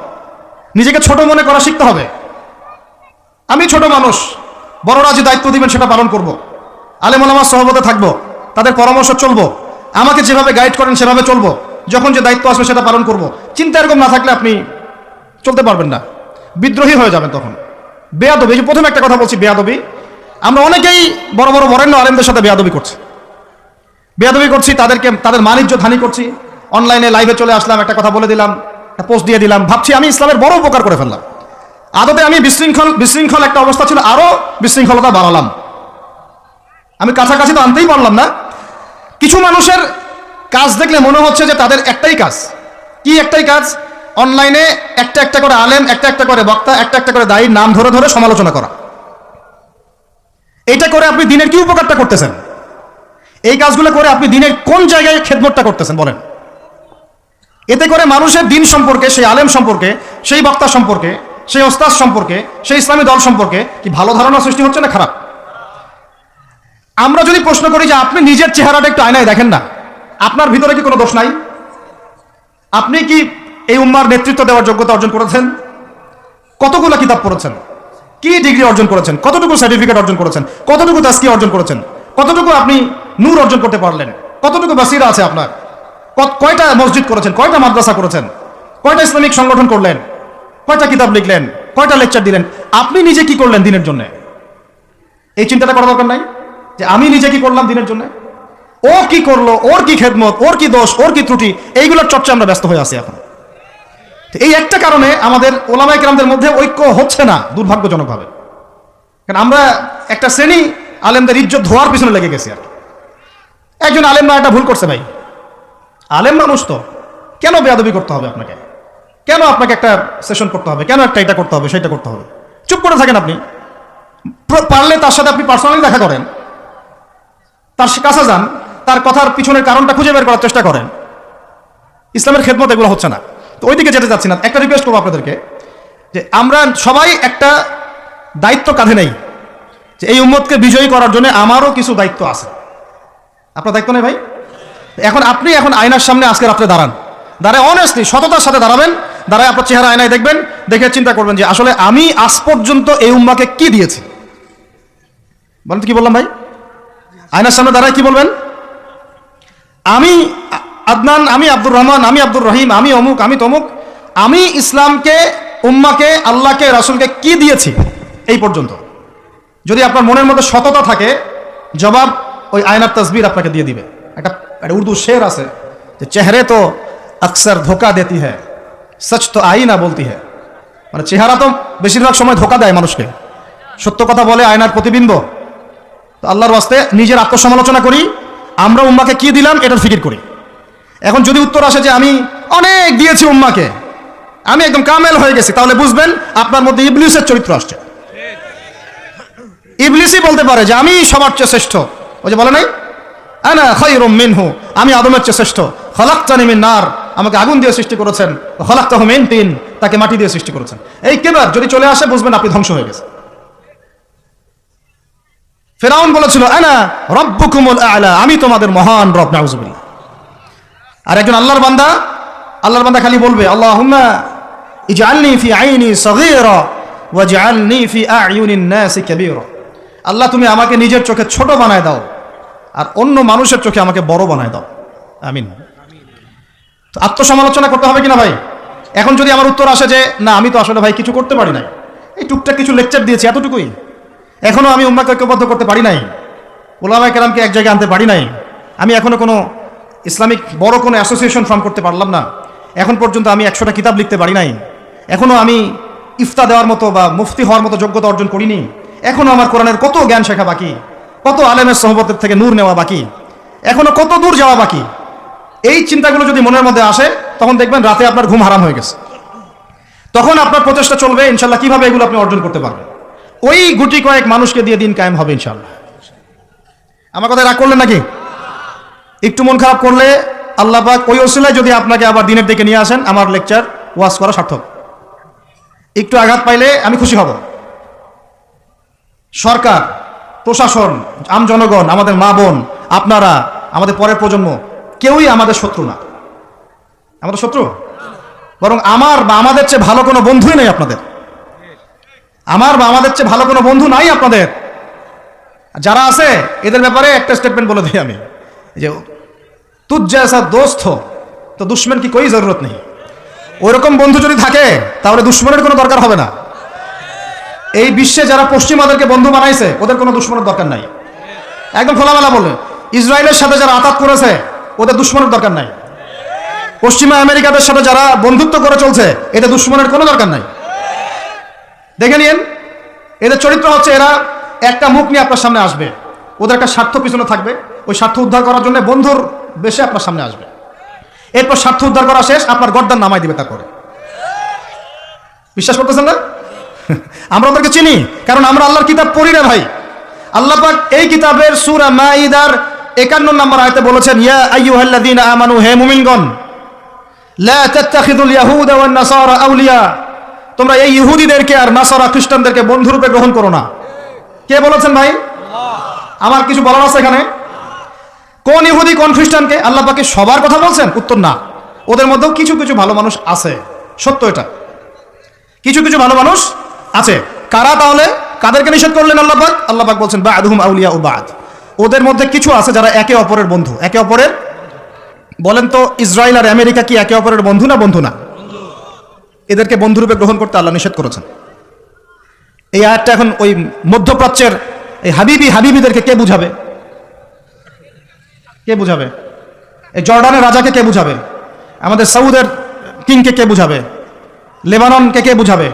নিজেকে ছোট মনে করা শিখতে হবে। আমি ছোট মানুষ, বড়রা যে দায়িত্ব দিবেন সেটা পালন করব। আলেম ওলামার সহবতে থাকবো, তাদের পরামর্শ চলবো, আমাকে যেভাবে গাইড করেন সেভাবে চলবো, যখন যে দায়িত্ব আসবে সেটা পালন করব। চিন্তা এরকম না থাকলে আপনি চলতে পারবেন না, বিদ্রোহী হয়ে যাবেন তখন। বেয়াদবি, যে প্রথমে একটা কথা বলছি, বেয়াদবি। আমরা অনেকেই বড় বড় বরেণ্য আলেমদের সাথে বেয়াদবি করছি, তাদের মান ইজ্জত হানি করছি। অনলাইনে লাইভে চলে আসলাম, একটা কথা বলে দিলাম, একটা পোস্ট দিয়ে দিলাম, ভাবছি আমি ইসলামের বড় উপকার করে ফেললাম। আদতে আমি বিশৃঙ্খল একটা অবস্থা ছিল, আরো বিশৃঙ্খলতা বাড়ালাম। আমি কাছাকাছি তো আনতেই পারলাম না। কিছু মানুষের কাজ দেখলে মনে হচ্ছে যে তাদের একটাই কাজ। কি একটাই কাজ? অনলাইনে একটা একটা করে আলেম, একটা একটা করে বক্তা, একটা একটা করে দায়ীর নাম ধরে ধরে সমালোচনা করা। এটা করে আপনি দিনের কি উপকারটা করতেছেন? এই কাজগুলো করে আপনি দিনের কোন জায়গায় খেদমতটা করতেছেন বলেন? এতে করে মানুষের দিন সম্পর্কে, সেই আলেম সম্পর্কে, সেই বক্তা সম্পর্কে, সেই ওস্তাদ সম্পর্কে, সেই ইসলামী দল সম্পর্কে কি ভালো ধারণা সৃষ্টি হচ্ছে না খারাপ? আমরা যদি প্রশ্ন করি যে আপনি নিজের চেহারাটা একটু আয়নায় দেখেন না, আপনার ভিতরে কি কোনো দোষ নাই? আপনি কি এই উম্মার নেতৃত্ব দেওয়ার যোগ্যতা অর্জন করেছেন? কতগুলো কিতাব পড়েছেন? কি ডিগ্রি অর্জন করেছেন? কতটুকু সার্টিফিকেট অর্জন করেছেন? কতটুকু তাজকিয়া অর্জন করেছেন? কতটুকু আপনি নূর অর্জন করতে পারলেন? কতটুকু বাসিরা আছে আপনার? কয়টা মসজিদ করেছেন? কয়টা মাদ্রাসা করেছেন? কয়টা ইসলামিক সংগঠন করলেন? কয়টা কিতাব লিখলেন? কয়টা লেকচার দিলেন? আপনি নিজে কি করলেন দিনের জন্য? এই চিন্তাটা করা দরকার নাই যে আমি নিজে কি করলাম দিনের জন্য, ও কি করলো, ওর কি খেদমত, ওর কি দোষ, ওর কি ত্রুটি, এইগুলোর চর্চা আমরা ব্যস্ত হয়ে আছি এখন। এই একটা কারণে আমাদের ওলামায়ে কেরামদের মধ্যে ঐক্য হচ্ছে না, দুর্ভাগ্যজনকভাবে। কারণ আমরা একটা শ্রেণী আলেমদের ইজ্জত ধোয়ার পিছনে লেগে গেছি। আর একজন আলেম না একটা ভুল করছে ভাই, আলেম মানুষ তো, কেন বেয়াদবি করতে হবে আপনাকে? কেন আপনাকে একটা সেশন করতে হবে, কেন একটা এটা করতে হবে, সেটা করতে হবে? চুপ করে থাকেন আপনি। পারলে তার সাথে আপনি পার্সোনালি দেখা করেন, তার কাছে যান, তার কথার পিছনের কারণটা খুঁজে বের করার চেষ্টা করেন। ইসলামের খেদমত এগুলো হচ্ছে না। তো ওইদিকে যেতে যাচ্ছি না। একটা রিকোয়েস্ট করবো আপনাদেরকে, যে আমরা সবাই একটা দায়িত্ব কাঁধে নেই, যে এই উম্মতকে বিজয়ী করার জন্য আমারও কিছু দায়িত্ব আছে। আপনার দায়িত্ব নেই ভাই? আপনি আয়নার সামনে আজকে রাত্রে দাঁড়ায় অনেস্টলি সততার সাথে দাঁড়াবেন। দাঁড়ায় আপনার চেহারা আয়নায় দেখবেন, দেখে চিন্তা করবেন যে আসলে আমি আজ পর্যন্ত এই উম্মাকে কি দিয়েছি। বলেন তো কি বললাম ভাই? আয়নার সামনে দাঁড়ায় কি বলবেন? আমি আদনান, আমি আব্দুর রহমান, আমি আব্দুর রহিম, আমি অমুক, আমি তমুক, আমি ইসলামকে, উম্মাকে, আল্লাহকে, রাসূলকে কি দিয়েছি এই পর্যন্ত। যদি আপনার মনের মধ্যে সততা থাকে, জবাব ওই আয়নার তসবির আপনাকে দিয়ে দিবে। একটা উর্দু শের আছে যে চেহারে তো আকসার ধোকা দেতি হ্যায়, সচ তো আইনা বলতি হ্যায়। মানে চেহারা তো বেশিরভাগ সময় ধোকা দেয় মানুষকে, সত্য কথা বলে আয়নার প্রতিবিম্ব। তো আল্লাহর ওয়াস্তে নিজের আত্মসমালোচনা করি, আমরা উম্মাকে কি দিলাম এটার ফিকির করি। এখন যদি উত্তর আসে যে আমি অনেক দিয়েছি উম্মাকে, আমি একদম কামেল হয়ে গেছি, তাহলে বুঝবেন আপনার মধ্যে ইবলিসের চরিত্র আসছে। ইবলিসই বলতে পারে যে আমি সবার চেয়ে শ্রেষ্ঠ। ওই যে বলে নাই, আনা খায়রুম মিনহু, আমি আদমের চেয়ে শ্রেষ্ঠ। খলাকতানি মিন নার, আমাকে আগুন দিয়ে সৃষ্টি করেছেন। খলাকতাহু মিন তিন, তাকে মাটি দিয়ে সৃষ্টি করেছেন। এই কিবার যদি চলে আসে, বুঝবেন আপনি ধ্বংস হয়ে গেছে। ফিরআউন বলেছিল আনা রাব্বুকুমুল আ'লা, আমি তোমাদের মহান রব। নাউযুবিল্লাহ। আর একজন আল্লাহর বান্দা খালি বলবে আল্লাহুম্মা ইজআলনি ফি আইনি সগীরা ওয়াজআলনি ফি আ'য়ুনিন নাসি কাবীরা। আল্লাহ তুমি আমাকে নিজের চোখে ছোট বানায় দাও, আর অন্য মানুষের চোখে আমাকে বড় বানায় দাও। আমিন। তো আত্মসমালোচনা করতে হবে কিনা ভাই? এখন যদি আমার উত্তর আসে যে না, আমি তো আসলে ভাই কিছু করতে পারি নাই, এই টুকটাক কিছু লেকচার দিয়েছি, এতটুকুই, এখনো আমি উম্মাহকে ঐক্যবদ্ধ করতে পারি নাই, উলামায়ে কেরামকে এক জায়গায় আনতে পারি নাই, আমি এখনো কোনো ইসলামিক বড় কোনো অ্যাসোসিয়েশন ফর্ম করতে পারলাম না, এখন পর্যন্ত আমি 100টা কিতাব লিখতে পারি নাই, এখনো আমি ইফতা দেওয়ার মতো বা মুফতি হওয়ার মতো যোগ্যতা অর্জন করিনি, এখনো আমার কোরআনের কত জ্ঞান শেখা বাকি, কত আলেমের সোহবতের থেকে নূর নেওয়া বাকি, এখনো কত দূর যাওয়া বাকি। এই চিন্তাগুলো যদি মনের মধ্যে আসে, তখন দেখবেন রাতে আপনার ঘুম হারাম হয়ে গেছে। তখন আপনার প্রচেষ্টা চলবে ইনশাল্লাহ কিভাবে এগুলো আপনি অর্জন করতে পারবেন। ওই গুটি কয়েক মানুষকে দিয়ে দিন কায়েম হবে ইনশাল্লাহ। আমার কথা রাগ করলেন নাকি? একটু মন খারাপ করলে আল্লাহ পাক ওই ওসিলায় যদি আপনাকে আবার দিনের দিকে নিয়ে আসেন, আমার লেকচার ওয়াজ করা সার্থক। একটু আঘাত পাইলে আমি খুশি হব। সরকার, প্রশাসন, আম জনগণ, আমাদের মা বোন, আপনারা, আমাদের পরের প্রজন্ম, কেউই আমাদের শত্রু না। আমাদের শত্রু বরং আমার বা আমাদের চেয়ে ভালো কোনো বন্ধুই নেই আপনাদের। আমার বা আমাদের চেয়ে ভালো কোনো বন্ধু নাই আপনাদের। যারা আছে এদের ব্যাপারে একটা স্টেটমেন্ট বলে দিই আমি, যে তুজ জैसा दोस्त हो তো দুশ্মন কি কোই জরুরত নেই। ওইরকম বন্ধু যদি থাকে তাহলে দুশ্মনের কোনো দরকার হবে না। এই বিশ্বে যারা পশ্চিমাদেরকে বন্ধু বানাইছে ওদের কোনো দুশ্মনের দরকার নাই। একদম খোলামেলা বলে, ইসরায়েলের সাথে যারা আতাত করেছে ওদের দুশ্মনের দরকার নাই। পশ্চিমা আমেরিকাদের সাথে যারা বন্ধুত্ব করে চলছে এদের দুশ্মনের কোনো দরকার নাই। দেখে নিন এদের চরিত্র হচ্ছে, এরা একটা মুখ নিয়ে আপনার সামনে আসবে, ওদের একটা স্বার্থ পিছনে থাকবে, ওই স্বার্থ উদ্ধার করার জন্য বন্ধুর বেশে আপনার সামনে আসবে। এরপর স্বার্থ উদ্ধার করা শেষ, আপনার গর্দান নামাই দিবে তারপরে। বিশ্বাস করতেছেন না? আমরা ওদেরকে চিনি, কারণ আমরা আল্লাহর কিতাব পড়ি না ভাই। আল্লাহ পাক এই কিতাবের সূরা মাঈদার 51 নম্বর আয়াতে বলেছেন, ইয়া আইয়ুহাল্লাযীনা আমানু, হে মুমিনগণ, লা তাত্তাখিযুল ইয়াহুদা ওয়ান নাসারা আউলিয়া, তোমরা এই ইহুদিদেরকে আর নাসারা খ্রিস্টানদেরকে বন্ধুরূপে গ্রহণ করো না। কে বলেছেন ভাই? আমার কিছু বলার আছে এখানে? কোন ইহুদি কোন খ্রিস্টানকে? আল্লাহ পাকে সবার কথা বলছেন? উত্তর না। ওদের মধ্যেও কিছু কিছু ভালো মানুষ আছে, সত্য এটা, কিছু কিছু ভালো মানুষ আছে। কারা তাহলে? কাদেরকে নিষেধ করলেন আল্লাহ পাক? আল্লাহ পাক বলছেন বা'দুহুম আউলিয়া ও বা'দ, ওদের মধ্যে কিছু আছে যারা একে অপরের বন্ধু। একে অপরের, বলেন তো ইসরায়েল আর আমেরিকা কি একে অপরের বন্ধু না? বন্ধু না। এদেরকে বন্ধুরূপে গ্রহণ করতে আল্লাহ নিষেধ করেছেন। এই আয়াতটা এখন ওই মধ্যপ্রাচ্যের এই হাবিবিদেরকে কে বুঝাবে? কে বুঝাবে? এই জর্ডানের রাজাকে কে বুঝাবে? আমাদের সৌদের কিংকে কে বুঝাবে? লেবাননকে কে বুঝাবে?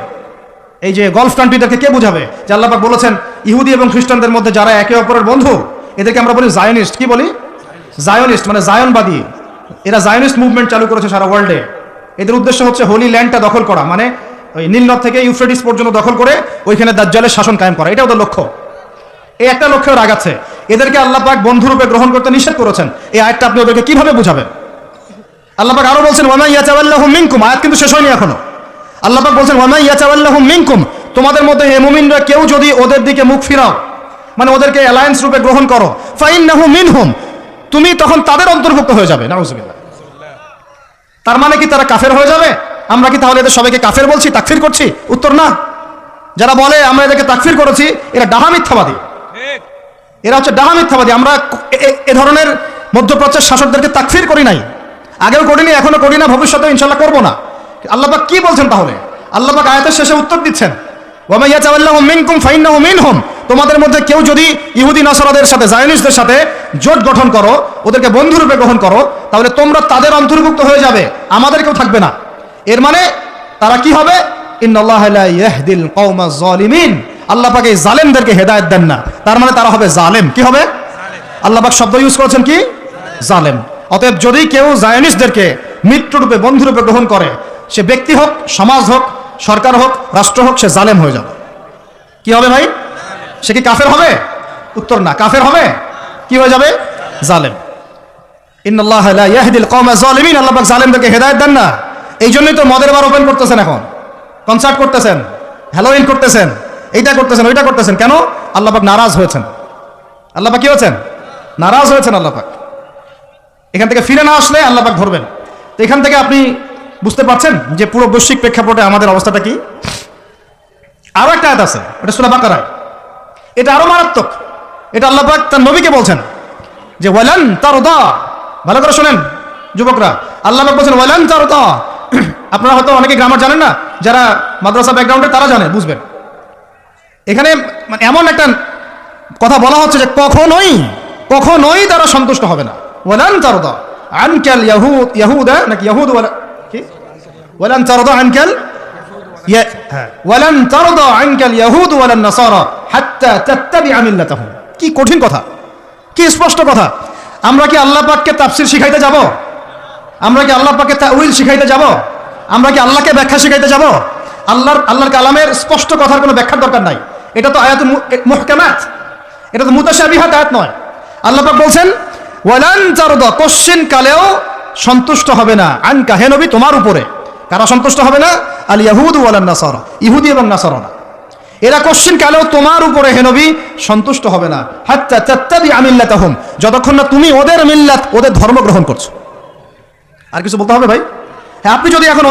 এই যে গলফ কান্ট্রিদেরকে কে বুঝাবে? যে আল্লাহ পাক বলেছেন ইহুদি এবং খ্রিস্টানদের মধ্যে যারা একে অপরের বন্ধু, এদেরকে আমরা বলি জায়নিস্ট। কি বলি? জায়নিস্ট, মানে জায়নবাদী। এরা জায়নিস্ট মুভমেন্ট চালু করেছে সারা ওয়ার্ল্ডে। এদের উদ্দেশ্য হচ্ছে হোলি ল্যান্ডটা দখল করা, মানে ওই নীলনদ থেকে ইউফ্রেটিস পর্যন্ত দখল করে ওইখানে দাজ্জালের শাসন কায়েম করা, এটা ওদের লক্ষ্য। এই একটা লক্ষ্যেও রাগাচ্ছে। এদেরকে আল্লাহ পাক বন্ধুরূপে গ্রহণ করতে নিষেধ করেছেন। এই আয়াতটা আপনি ওদেরকে কিভাবে বুঝাবেন? আল্লাহ পাক আরো বলছেন ওয়া মা ইয়াতাওয়াল্লাহু মিনকুম, আয়াত কিন্তু শেষ হয়নি এখনো। আল্লাহ পাক বলছেন ওয়া মা ইয়াতাওয়াল্লাহু মিনকুম, তোমাদের মধ্যে হে মুমিনরা কেউ যদি ওদের দিকে মুখ ফিরাও, মানে ওদেরকে অ্যালায়েন্স রূপে গ্রহণ করো, ফাইন্নাহু মিনহুম, তুমি তখন তাদের অন্তর্ভুক্ত হয়ে যাবে। নাউযুবিল্লাহ। তার মানে কি তারা কাফের হয়ে যাবে? আমরা কি তাহলে এদের সবাইকে কাফের বলছি, তাকফির করছি? উত্তর না। যারা বলে আমরা এদেরকে তাকফির করেছি, এরা ডাহা মিথ্যাবাদী, এরা হচ্ছে ডাহা মিথ্যাবাদী। আমরা এ ধরনের মধ্যপ্রাচ্যের শাসকদেরকে তাকফির করি নাই, আগেও করিনি, এখনো করি না, ভবিষ্যতে ইনশাল্লাহ করবো না। আল্লাহ পাক কি বলছেন তাহলে? আল্লাহ পাক আয়াতের শেষে উত্তর দিচ্ছেন ওয়া মা ইয়াতাওয়াল্লাহু মিনকুম ফাইন্নাহু মিনহুম, তোমাদের মধ্যে কেউ যদি ইহুদি নাসারাদের সাথে, জায়নিস্টদের সাথে জোট গঠন করো, ওদেরকে বন্ধুরূপে গ্রহণ করো, তাহলে তোমরা তাদের অন্তর্ভুক্ত হয়ে যাবে, আমাদের কেউ থাকবে না। এর মানে তারা কি হবে? ইন্নাল্লাহা লা ইয়াহদিল কওমাজ জালিমিন, আল্লাহ পাক এই জালেমদেরকে হেদায়েত দেন না, তার মানে তারা হবে জালেম। কি হবে? আল্লাহ পাক শব্দ ইউজ করেছেন কি? জালেম। অতএব যদি কেউ জায়নিস্টদেরকে মিত্ররূপে, বন্ধুরূপে গ্রহণ করে, সে ব্যক্তি হোক, সমাজ হোক, সরকার হোক, রাষ্ট্র হোক, সে জালেম হয়ে যাবে। কি হবে ভাই? সে কি কাফের হবে? উত্তর না। কাফের হবে? কি হয়ে যাবে? জালেম। ইন্নাল্লাহা লা ইয়াহদিল কওমাজ জালিমিন, আল্লাহ পাক জালেমদেরকে হেদায়েত দেন না। এই জন্যই তো মদের বার ওপেন করতেছেন, এখন কনসার্ট করতেছেন, হ্যালোইন করতেছেন, এইটা করতেছেন, ওইটা করতেছেন। কেন? আল্লাহ পাক নারাজ হয়েছেন। আল্লাহ পাক কি হয়েছেন? নারাজ হয়েছেন আল্লাহ পাক। এখান থেকে ফিরে না আসলে আল্লাহ পাক ধরবেন। তো এখান থেকে আপনি বুঝতে পারছেন যে পুরো বৈশ্বিক প্রেক্ষাপটে আমাদের অবস্থাটা কি। আরো একটা আয়াত আছে, এটা সূরা বাকারা, এটা আরো মারাত্মক। এটা আল্লাহ পাক তার নবীকে বলছেন যে ওয়ালান তারদা, ভালো করে শুনেন যুবকরা, আল্লাহ পাক বলছেন ওয়ালান তারদা। আপনারা হয়তো অনেকে গ্রামার জানেন না, যারা মাদ্রাসা ব্যাকগ্রাউন্ডে তারা জানে, বুঝবেন। এখানে মানে এমন একটা কথা বলা হচ্ছে যে কখনোই তারা সন্তুষ্ট হবে না। ওয়ালান তারদা আনকাল ইয়াহুদা, নাকি ইয়াহুদ, কি ওয়ালান তারদা আনকাল, ওয়ালান তারদা আনকাল ইয়াহুদ ওয়ালান নাসারা হাত্তা তাত্তাবিআ মিল্লাতাহুম। কি কঠিন কথা, কি স্পষ্ট কথা। আমরা কি আল্লাহ পাককে তাফসীর শিখাইতে যাব? আমরা কি আল্লাহ পাককে তাউইল শিখাইতে যাব? আমরা কি আল্লাহকে ব্যাখ্যা শিখাইতে যাব? আল্লাহর কালামের স্পষ্ট কথার কোনো ব্যাখ্যার দরকার নাই। এটা তো আয়াতুল মুহকামাত, এটা তো মুতাশাবিহাত আয়াত নয়। আল্লাহ পাক বলছেন ওয়ালান তারদা, কোশ্চিন কালেও সন্তুষ্ট হবে না, আনকা, হে নবী, তোমার উপরে। কারা সন্তুষ্ট হবে না? আল ইয়াহুদ ওয়ালান নাসারা, ইহুদি এবং নাসারারা, এরা কোশ্চিন কালেও তোমার উপরে হে নবী সন্তুষ্ট হবে না। হাত্তা তাত্তাবিআ মিল্লাতাহুম, যতক্ষণ না তুমি ওদের মিল্লাত, ওদের ধর্ম গ্রহণ করছো। আর কিছু বলতে হবে ভাই? হ্যাঁ, আপনি যদি এখন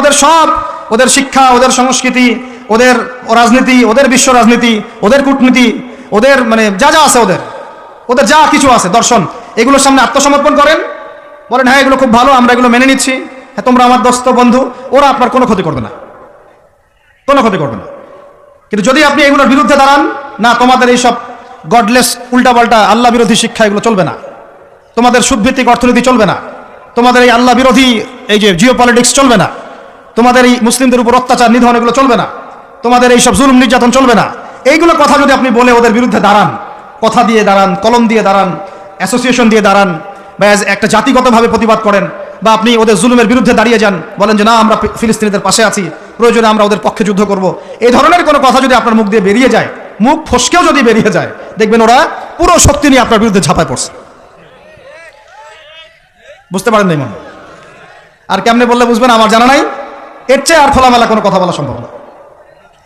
ওদের শিক্ষা, ওদের সংস্কৃতি, ওদের রাজনীতি, ওদের বিশ্ব রাজনীতি, ওদের কূটনীতি, ওদের মানে যা যা আছে, ওদের যা কিছু আছে, দর্শন, এগুলোর সামনে আত্মসমর্পণ করেন, বলেন হ্যাঁ এগুলো খুব ভালো, আমরা এগুলো মেনে নিচ্ছি, হ্যাঁ তোমরা আমার দোস্ত বন্ধু, ওরা আপনার কোনো ক্ষতি করবে না, কোনো ক্ষতি করবে না। কিন্তু যদি আপনি এগুলোর বিরুদ্ধে দাঁড়ান, না তোমাদের এইসব গডলেস উল্টাপাল্টা আল্লাহ বিরোধী শিক্ষা এগুলো চলবে না, তোমাদের সুদভিত্তিক অর্থনীতি চলবে না, তোমাদের এই আল্লাহ বিরোধী এই যে জিও পলিটিক্স চলবে না, তোমাদের এই মুসলিমদের উপর অত্যাচার নিধন এগুলো চলবে না, তোমাদের এই সব জুলুম নির্যাতন চলবে না, এইগুলো কথা যদি আপনি বলে ওদের বিরুদ্ধে দাঁড়ান, কথা দিয়ে দাঁড়ান, কলম দিয়ে দাঁড়ান, অ্যাসোসিয়েশন দিয়ে দাঁড়ান, বা একটা জাতিগতভাবে প্রতিবাদ করেন, বা আপনি ওদের জুলুমের বিরুদ্ধে দাঁড়িয়ে যান, বলেন যে না আমরা ফিলিস্তিনিদের পাশে আছি, প্রয়োজনে আমরা ওদের পক্ষে যুদ্ধ করব, এই ধরনের কোনো কথা যদি আপনার মুখ দিয়ে বেরিয়ে যায়, মুখ ফসকেও যদি বেরিয়ে যায়, দেখবেন ওরা পুরো শক্তি নিয়ে আপনার বিরুদ্ধে ঝাঁপায় পড়ছে। বুঝতে পারেন নাই মনে? আর কেমনে বললে বুঝবেন আমার জানা নাই? এর চেয়ে আর খোলামেলা কোনো কথা বলা সম্ভব না।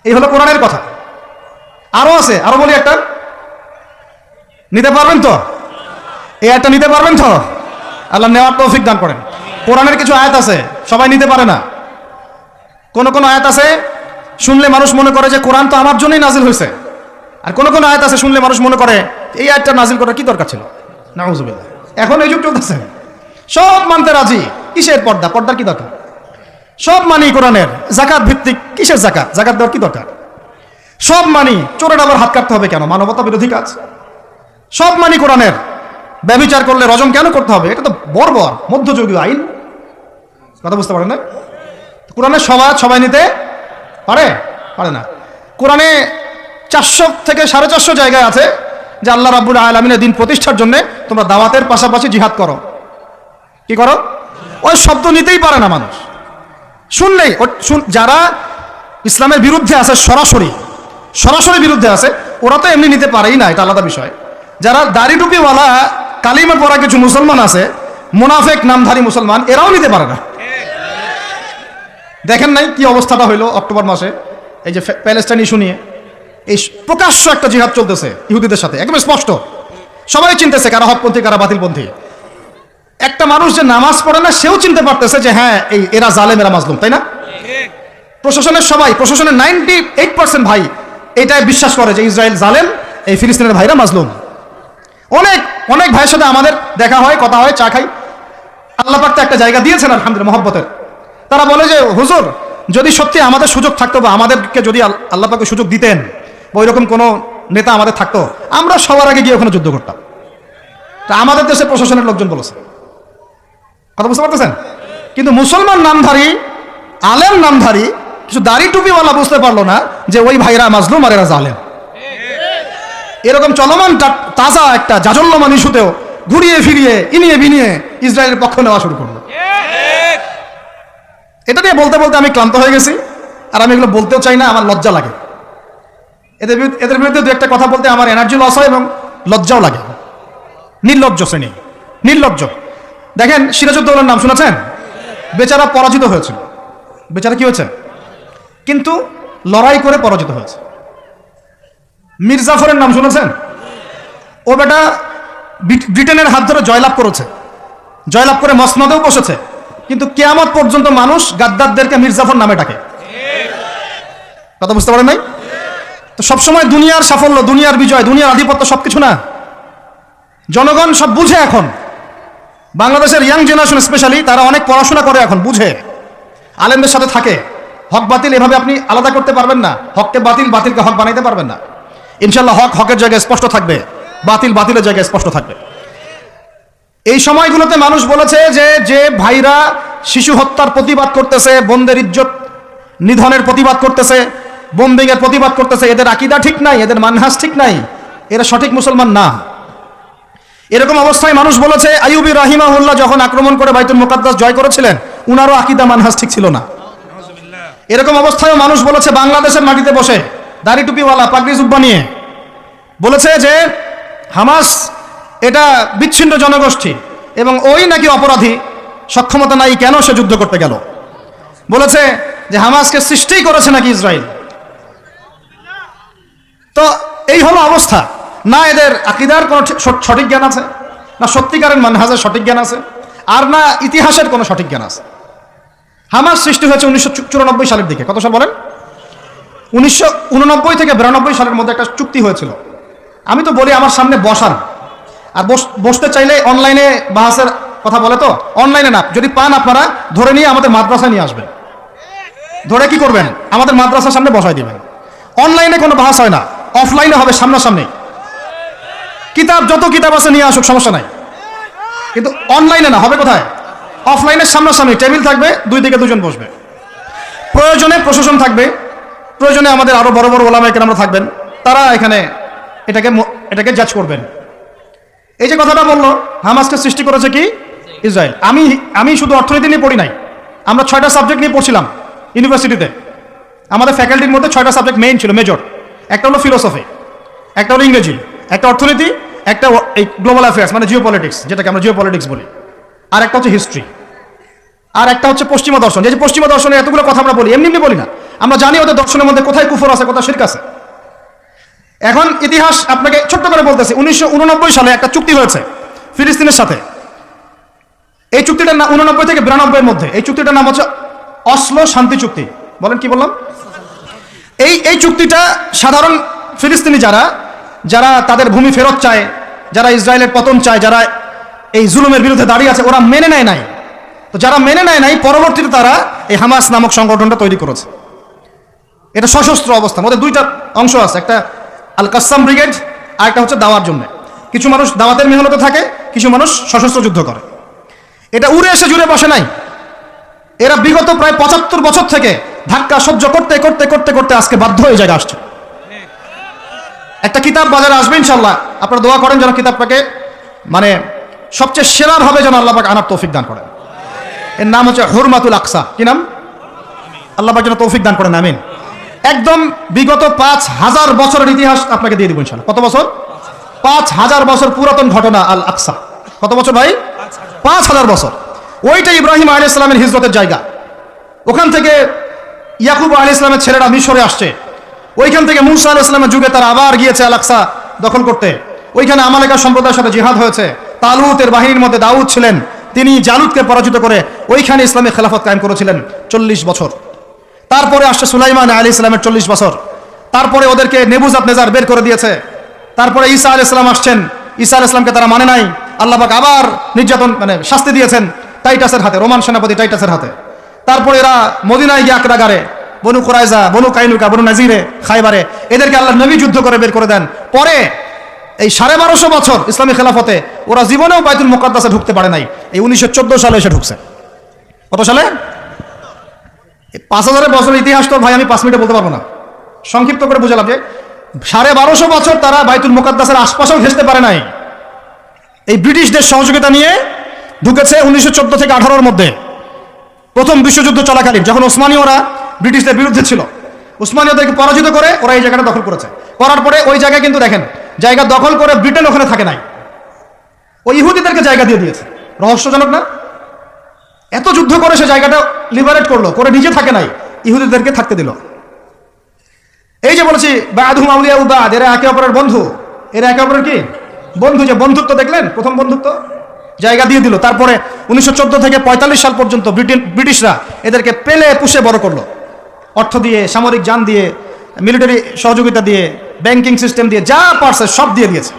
এই হলো কোরআনের কথা। আরো আছে, আরো বলি একটা, নিতে পারবেন তো? এই একটা নিতে পারবেন তো? আল্লাহ নেওয়ার তৌফিক দান করেন। কোরআনের কিছু আয়াত আছে সবাই নিতে পারে না। কোন কোন আয়াত আছে শুনলে মানুষ মনে করে যে কোরআন তো আমার জন্যই নাজিল হয়েছে, আর কোন কোন আয়াত আছে শুনলে মানুষ মনে করে এই আয়াতটা নাজিল করার কি দরকার ছিল। নাউজুবিল্লাহ। এখন এই যুগ চলতেছে, সব মানতে রাজি, কিসের পর্দা, পর্দার কি দরকার? সব মানি কোরআনের, যাকাত ভিত্তিক, কিসের যাকাত, যাকাত দেওয়ার কি দরকার? সব মানি, চোরের আবার হাত কাটতে হবে কেন, মানবতা বিরোধী কাজ। সব মানি কোরআনের, ব্যভিচার করলে রজম কেন করতে হবে, এটা তো বর্বর মধ্যযুগীয় আইন। কথা বুঝতে পারেন না? কোরআনের সবাই নিতে পারে না। কোরআনে 400 থেকে 450 জায়গায় আছে যে আল্লাহ রাব্বুল আলামিনের দিন প্রতিষ্ঠার জন্য তোমরা দাওয়াতের পাশাপাশি জিহাদ করো। কি করো? ওই শব্দ নিতেই পারে না মানুষ। শুনলেই যারা ইসলামের বিরুদ্ধে আছে, সরাসরি বিরুদ্ধে আছে, ওরা তো এমনি নিতে পারেই না, এটা আলাদা বিষয়। যারা দাড়ি টুপিওয়ালা কালিমা পড়া কিছু মুসলমান আছে, মুনাফেক নামধারী মুসলমান, এরাও নিতে পারে না। দেখেন নাই কি অবস্থাটা হইলো অক্টোবর মাসে, এই যে প্যালেস্টাইন ইস্যু নিয়ে এই প্রকাশ্য একটা জিহাদ চলতেছে ইহুদিদের সাথে, একদম স্পষ্ট, সবাই চিনতেছে কারা হকপন্থী কারা বাতিলপন্থী। একটা মানুষ যে নামাজ পড়ে না সেও চিনতে পারতেছে যে হ্যাঁ এরা জালেম, এরা মাজলুম, তাই না? প্রশাসনের 98% ভাই এটাই বিশ্বাস করে যে ইসরায়েল জালেম, এই ফিলিস্তিনের ভাইরা মাজলুম। অনেক ভাইয়ের সাথে আমাদের দেখা হয়, কথা হয়, চা খাই। আল্লাহ পাক তো একটা জায়গা দিয়েছেন আলহামদুলিল্লাহ মহব্বতের। তারা বলে যে হুজুর, যদি সত্যি আমাদের সুযোগ থাকতো বা আমাদেরকে যদি আল্লাহ পাকে সুযোগ দিতেন বা ওইরকম কোনো নেতা আমাদের থাকতো, আমরা সবার আগে গিয়ে ওখানে যুদ্ধ করতাম। তা আমাদের দেশে প্রশাসনের লোকজন বলেছে, কথা বুঝতে পারতেছেন? কিন্তু মুসলমান নামধারী, আলেম নামধারী কিছু দাড়ি টুপিওয়ালা বুঝতে পারলো না যে ওই ভাইরা মাজলুম আর এরা জালেম। এরকম চলমান তাজা একটা জাজল্যমান ইস্যুতেও ঘুরিয়ে ফিরিয়ে ইনিয়ে বিনিয়ে ইসরায়েলের পক্ষ নেওয়া শুরু করলো। এটা নিয়ে বলতে বলতে আমি ক্লান্ত হয়ে গেছি, আর আমি এগুলো বলতেও চাই না, আমার লজ্জা লাগে। এদের বিরুদ্ধে দু একটা কথা বলতে আমার এনার্জি লস হয় এবং লজ্জাও লাগে। নির্লজ্জ শ্রেণী, নির্লজ্জ। দেখেন সিরাজউদ্দৌলার নাম শুনেছেন? বেচারা পরাজিত হয়েছিল। বেচারা কি হয়েছে? কিন্তু লড়াই করে পরাজিত হয়েছে। মীর জাফরের নাম শুনেছেন? ও বেটা ব্রিটেনের হাত ধরে জয়লাভ করেছে, জয়লাভ করে মসনদেও বসেছে, কিন্তু কিয়ামত পর্যন্ত মানুষ গাদ্দারদেরকে মীর জাফর নামে ডাকে। কথা বুঝতে পারেন নাই? তো সবসময় দুনিয়ার সাফল্য, দুনিয়ার বিজয়, দুনিয়ার আধিপত্য সবকিছু না। জনগণ সব বুঝে এখন। বাংলাদেশের ইয়াং জেনারেশন স্পেশালি, তারা অনেক পড়াশোনা করে এখন, বুঝে, আলেমদের সাথে থাকে। হক বাতিল এভাবে আপনি আলাদা করতে পারবেন না। হককে বাতিল, বাতিলকে হক বানাইতে পারবেন না। ইনশাল্লাহ হক হকের জায়গায় স্পষ্ট থাকবে, বাতিল বাতিলের জায়গায় স্পষ্ট থাকবে। এই সময়গুলোতে মানুষ বলেছে যে ভাইরা শিশু হত্যার প্রতিবাদ করতেছে, বোনদের ইজ্জত নিধনের প্রতিবাদ করতেছে, বোম্বিং এর প্রতিবাদ করতেছে, এদের আকীদা ঠিক নাই, এদের মানহাজ ঠিক নাই, এরা সঠিক মুসলমান না। এরকম অবস্থায় মানুষ বলেছে আইয়ুবী রাহিমাহুল্লাহ যখন আক্রমণ করে বাইতুল মুকাদ্দাস জয় করেছিলেন, উনারও আকীদা মানহাজ ঠিক ছিল না। এরকম অবস্থায়ও মানুষ বলেছে বাংলাদেশের মাটিতে বসে দাড়ি টুপিওয়ালা পাগড়ি জুব্বা নিয়ে বলেছে যে হামাস এটা বিচ্ছিন্ন জনগোষ্ঠী এবং ওই নাকি অপরাধী, সক্ষমতা নাই, কেন সে যুদ্ধ করতে গেল। বলেছে যে হামাসকে সৃষ্টি করেছে নাকি ইসরায়েল। তো এই হলো অবস্থা। না এদের আকীদার কোনো সঠিক জ্ঞান আছে, না সত্যিকারের মানহাজের সঠিক জ্ঞান আছে, আর না ইতিহাসের কোনো সঠিক জ্ঞান আছে। হামাস সৃষ্টি হয়েছে 1994 সালের দিকে। কত সাল বলেন? 1989 থেকে 92 সালের মধ্যে একটা চুক্তি হয়েছিল। আমি তো বলি আমার সামনে বসান, আর বসতে চাইলে অনলাইনে বাহাসের কথা বলে, তো অনলাইনে না, যদি পান আপনারা ধরে নিয়ে আমাদের মাদ্রাসায় নিয়ে আসবেন। ধরে কি করবেন? আমাদের মাদ্রাসার সামনে বসাই দিবেন। অনলাইনে কোনো বাহাস হয় না, অফলাইনে হবে, সামনাসামনি। কিতাব যত কিতাব আছে নিয়ে আসুক, সমস্যা নাই, কিন্তু অনলাইনে না, হবে কোথায়? অফলাইনের সামনাসামনি টেবিল থাকবে, দুই দিকে দুজন বসবে। প্রয়োজনে প্রশাসন থাকবে, প্রয়োজনে আমাদের আরো বড় বড় ওলামায়ে কেরাম থাকবেন, তারা এখানে এটাকে জাজ করবেন। এই যে কথাটা বললো হামাসকে সৃষ্টি করেছে কি ইসরায়েল, আমি শুধু অর্থনীতি নিয়ে পড়ি নাই, আমরা 6টা সাবজেক্ট নিয়ে পড়ছিলাম ইউনিভার্সিটিতে। আমাদের ফ্যাকাল্টির মধ্যে 6টা সাবজেক্ট মেইন ছিল, মেজর। একটা হলো ফিলোসফি, একটা হলো ইংরেজি, একটা অর্থনীতি, একটা এই গ্লোবাল অ্যাফেয়ার্স মানে জিও পলিটিক্স, যেটাকে আমরা জিও পলিটিক্স বলি, আর একটা হচ্ছে হিস্ট্রি, আর একটা হচ্ছে পশ্চিমা দর্শন। এই যে পশ্চিমা দর্শনের এতগুলো কথা আমরা বলি, এমনি বলি না, আমরা জানি ওদের দর্শনের মধ্যে কোথায় কুফর আছে, কোথায় শিরক আছে। এখন ইতিহাস আপনাকে ছোট্ট করে বলতেছি। 1989 সালে একটা চুক্তি হয়েছে ফিলিস্তিনের সাথে। এই চুক্তিটার নাম 89 থেকে 92 মধ্যে, এই চুক্তিটার নাম হচ্ছে অসলো শান্তি চুক্তি। বলেন কি বললাম? এই চুক্তিটা সাধারণ ফিলিস্তিনি যারা তাদের ভূমি ফেরত চায়, যারা ইসরায়েলের পতন চায়, যারা এই জুলুমের বিরুদ্ধে দাঁড়িয়ে আছে, ওরা মেনে নেয় নাই। তো যারা মেনে নেয় নাই, পরবর্তীতে তারা এই হামাস নামক সংগঠনটা তৈরি করেছে। এটা সশস্ত্র অবস্থা, ওদের দুইটা অংশ আছে, একটা আল কাসাম ব্রিগেড, আর একটা হচ্ছে দাওয়ার জন্য। কিছু মানুষ দাওয়াতের মেহনতে থাকে, কিছু মানুষ সশস্ত্র যুদ্ধ করে। এটা উড়ে এসে জুড়ে বসে নাই, এরা বিগত প্রায় 75 বছর থেকে ধাক্কা সহ্য করতে করতে করতে করতে আজকে বাধ্য হয়ে জায়গা আসছে। একটা কিতাব বাজারে আসবে ইনশাল্লাহ, আপনারা দোয়া করেন যেন কিতাবটাকে মানে সবচেয়ে সেরাভাবে যেন আল্লাহ পাক আনার তৌফিক দান করেন। এর নাম হচ্ছে হুরমাতুল আকসা। কি নাম? আল্লাহ পাক যেন তৌফিক দান করেন, আমিন। একদম বিগত 5000 বছরের ইতিহাস আপনাকে দিয়ে দিব ইনশাআল্লাহ। কত বছর? 5000 বছর পুরাতন ঘটনা আল আকসা। কত বছর ভাই? 5000 বছর। ওইটা ইব্রাহিম আলাইহিস সালামের হিজরতের জায়গা। ওখান থেকে ইয়াকুব আলাইহিস সালামের ছেলেরা মিশরে আসছে। ওইখান থেকে মুসা আলাইহিস সালামের যুগে তারা আবার গিয়েছে আল আকসা দখল করতে। ওইখানে আমালেকা সম্প্রদায়ের সাথে জিহাদ হয়েছে। তালুতের বাহিনীর মধ্যে দাউদ ছিলেন, তিনি জালুতকে পরাজিত করে ওইখানে ইসলামী খেলাফত কায়েম করেছিলেন 40 বছর। তারপরে আসছে সুলাইমান আলাইহিস সালামের 40 বছর। তারপরে ওদেরকে নেবুজাদনেজার বের করে দিয়েছে। তারপরে ঈসা আলাইহিস সালাম আসছেন, ঈসা আলাইহিস সালামকে তারা মানে নাই, আল্লাহ পাক আবার নির্যাতন শাস্তি দিয়েছেন টাইটাসের হাতে, রোমান সেনাপতি টাইটাসের হাতে। তারপরে এরা মদিনায় গিয়ে আক্রাগারে বনু কুরাইজা, বনু কাইনুকা, বনু নাজিরে, খাইবারে এদেরকে আল্লাহ নবী যুদ্ধ করে বের করে দেন। পরে এই 1250 বছর ইসলামী খেলাফতে ওরা জীবনেও বাইতুল মুকাদ্দাসে ঢুকতে পারে নাই। এই 1914 সালে এসে ঢুকছে। কত সালে? 5000 বছরের ইতিহাস তো ভাই আমি 5 মিনিটে বলতে পারবো না, সংক্ষিপ্ত করে বুঝালাম যে 1250 বছর তারা বাইতুল মুকাদ্দাসের আশপাশেও ঘেঁষতে পারে নাই। এই ব্রিটিশদের সহযোগিতা নিয়ে ঢুকেছে 1914 থেকে 18-র মধ্যে। প্রথম বিশ্বযুদ্ধ চলাকালীন যখন ওসমানীয়রা ব্রিটিশদের বিরুদ্ধে ছিল, ওসমানীয়দেরকে পরাজিত করে ওরা এই জায়গাটা দখল করেছে। করার পরে ওই জায়গায় কিন্তু দেখেন জায়গা দখল করে ব্রিটেন ওখানে থাকে নাই, ওই ইহুদিদেরকে জায়গা দিয়ে দিয়েছে। রহস্যজনক না? এত যুদ্ধ করে সে জায়গাটা লিবারেট করলো, করে নিজে থাকে নাই, ইহুদিদেরকে থাকতে দিল। এই যে বলেছি বাদহুম আউলিয়াউ বাদ, এরা একে অপরের বন্ধু, এরা একে অপরের কি বন্ধু। যে বন্ধুত্ব দেখলেন, প্রথম বন্ধুত্ব জায়গা দিয়ে দিল। তারপরে 1914 থেকে 45 সাল পর্যন্ত ব্রিটিশরা এদেরকে পেলে পুষে বড় করলো, অর্থ দিয়ে, সামরিক যান দিয়ে, মিলিটারি সহযোগিতা দিয়ে, ব্যাংকিং সিস্টেম দিয়ে, যা পারছে সব দিয়ে দিয়েছে,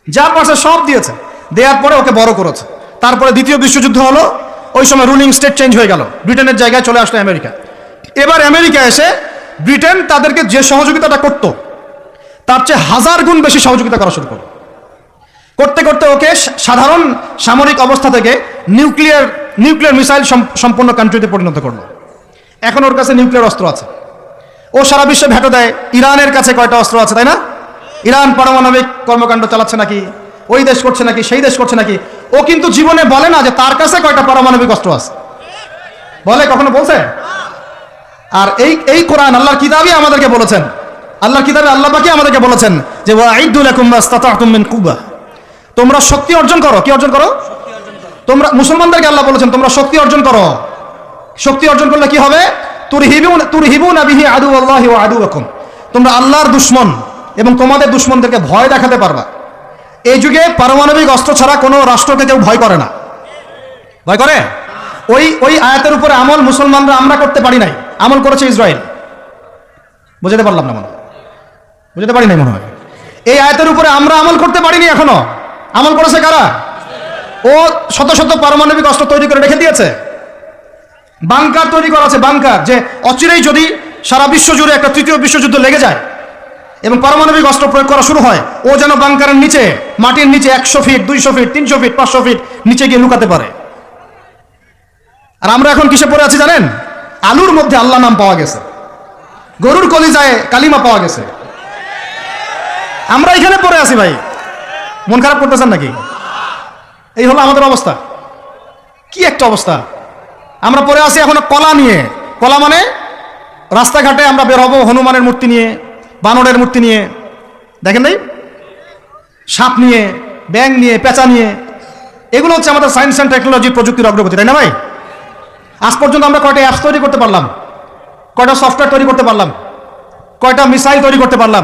যা পারছে সব দিয়েছে। দেওয়ার পরে ওকে বড় করেছে। তারপরে দ্বিতীয় বিশ্বযুদ্ধ হলো, ওই সময় রুলিং স্টেট চেঞ্জ হয়ে গেল, ব্রিটেনের জায়গায় চলে আসলো আমেরিকা। এবার আমেরিকা এসে ব্রিটেন তাদেরকে যে সহযোগিতাটা করতো তার চেয়ে 1000 গুণ বেশি সহযোগিতা করা শুরু করলো। করতে করতে ওকে সাধারণ সামরিক অবস্থা থেকে নিউক্লিয়ার মিসাইল সম্পন্ন কান্ট্রিতে পরিণত করলো। এখন ওর কাছে নিউক্লিয়ার অস্ত্র আছে, ও সারা বিশ্বে ভেটো দেয়। ইরানের কাছে কয়টা অস্ত্র আছে, তাই না? ইরান পারমাণবিক কর্মকাণ্ড চালাচ্ছে নাকি, ওই দেশ করছে নাকি, সেই দেশ করছে নাকি। ও কিন্তু জীবনে বলে না যে তার কাছে কয়টা পারমাণবিক অস্ত্র আছে, বলে? কখনো বলছে? আর এই কোরআন আল্লাহর কিতাবই আমাদেরকে বলেছেন, আল্লাহর কিতাবে আল্লাহ পাকই আমাদেরকে বলেছেন যে ওয়াইদু লাকুম মাস্তাতাতুম মিন কুওয়া, তোমরা শক্তি অর্জন করো। কি অর্জন করো? তোমরা মুসলমানদেরকে আল্লাহ বলেছেন তোমরা শক্তি অর্জন করো। শক্তি অর্জন করলে কি হবে? তুরহিবুনা বিহি আদুওয়াল্লাহি ওয়া আদুওয়াকুম, তোমরা আল্লাহর দুশমন এবং তোমাদের দুশমনদেরকে ভয় দেখাতে পারবা। এই যুগে পারমাণবিক অস্ত্র ছাড়া কোনো রাষ্ট্রকে কেউ ভয় করে না। ভয় করে? ওই আয়াতের উপরে আমল মুসলমানরা আমরা করতে পারি নাই, আমল করেছে ইসরায়েল। বুঝাতে পারলাম না মনে হয়, বুঝাতে পারি নাই মনে হয়। এই আয়াতের উপরে আমরা আমল করতে পারিনি এখনো, আমল করেছে কারা? ও শত শত পারমাণবিক অস্ত্র তৈরি করে রেখে দিয়েছে, বাংকার তৈরি করা আছে, বাংকার, যে অচিরেই যদি সারা বিশ্ব জুড়ে একটা তৃতীয় বিশ্বযুদ্ধ লেগে যায় এবং পারমাণবিক অস্ত্র প্রয়োগ করা শুরু হয়, ও যেন বাংকারের নিচে, মাটির নিচে 100 ফিট, 200 ফিট, 300 ফিট, 500 ফিট নিচে গিয়ে লুকাতে পারে। আর আমরা এখন কিসে পড়ে আছি জানেন? আলুর মধ্যে আল্লাহ নাম পাওয়া গেছে, গরুর কলিজায় কালিমা পাওয়া গেছে। আমরা এখানে পড়ে আছি ভাই, মন খারাপ করতেছেন নাকি? এই হলো আমাদের অবস্থা। কি একটা অবস্থা! আমরা পড়ে আছি এখন কলা নিয়ে। কলা মানে রাস্তাঘাটে আমরা বের হবো হনুমানের মূর্তি নিয়ে, বানরের মূর্তি নিয়ে, দেখেন নাই? সাপ নিয়ে, ব্যাং নিয়ে, পেঁচা নিয়ে। এগুলো হচ্ছে আমাদের সায়েন্স অ্যান্ড টেকনোলজি, প্রযুক্তির অগ্রগতি, তাই না ভাই? আজ পর্যন্ত আমরা কয়টা অ্যাপস তৈরি করতে পারলাম, কয়টা সফটওয়্যার তৈরি করতে পারলাম, কয়টা মিসাইল তৈরি করতে পারলাম।